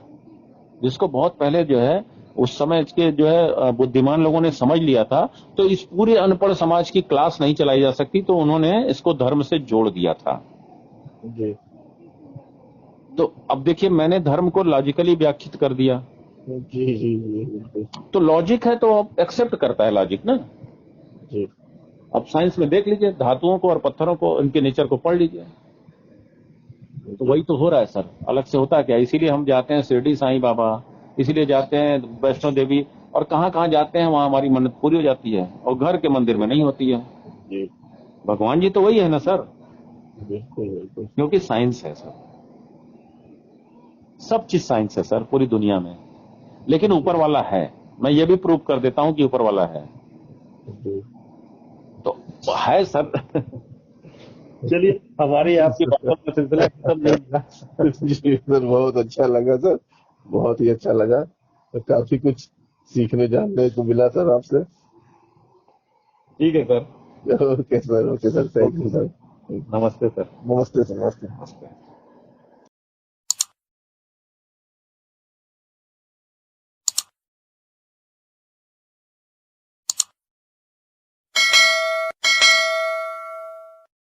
जिसको बहुत पहले जो है उस समय के जो है बुद्धिमान लोगों ने समझ लिया था, तो इस पूरे अनपढ़ समाज की क्लास नहीं चलाई जा सकती, तो उन्होंने इसको धर्म से जोड़ दिया था। जी तो अब देखिए, मैंने धर्म को लॉजिकली व्याख्यात कर दिया। जी जी जी तो लॉजिक है तो अब एक्सेप्ट करता है लॉजिक ना। जी अब साइंस में देख लीजिए, धातुओं को और पत्थरों को, इनके नेचर को पढ़ लीजिए, तो वही तो हो रहा है सर। अलग से होता क्या? इसीलिए हम जाते हैं शिरडी साईं बाबा, इसीलिए जाते हैं वैष्णो देवी, और कहां कहां जाते हैं, वहां हमारी मन्नत पूरी हो जाती है, और घर के मंदिर में नहीं होती है। जी भगवान जी तो वही है ना सर, बिल्कुल बिल्कुल। क्योंकि साइंस है सर, सब चीज साइंस है सर पूरी दुनिया में। लेकिन ऊपर वाला है, मैं ये भी प्रूव कर देता हूं कि ऊपर वाला है, जी तो है सर। चलिए, हमारी आपकी बातों का सिलसिला खत्म नहीं हुआ। जी सर, बहुत अच्छा लगा सर, बहुत ही अच्छा लगा, तो काफी कुछ सीखने जानने को मिला सर आपसे। ठीक है sir, okay sir, thank you sir. नमस्ते सर। नमस्ते सर, नमस्ते।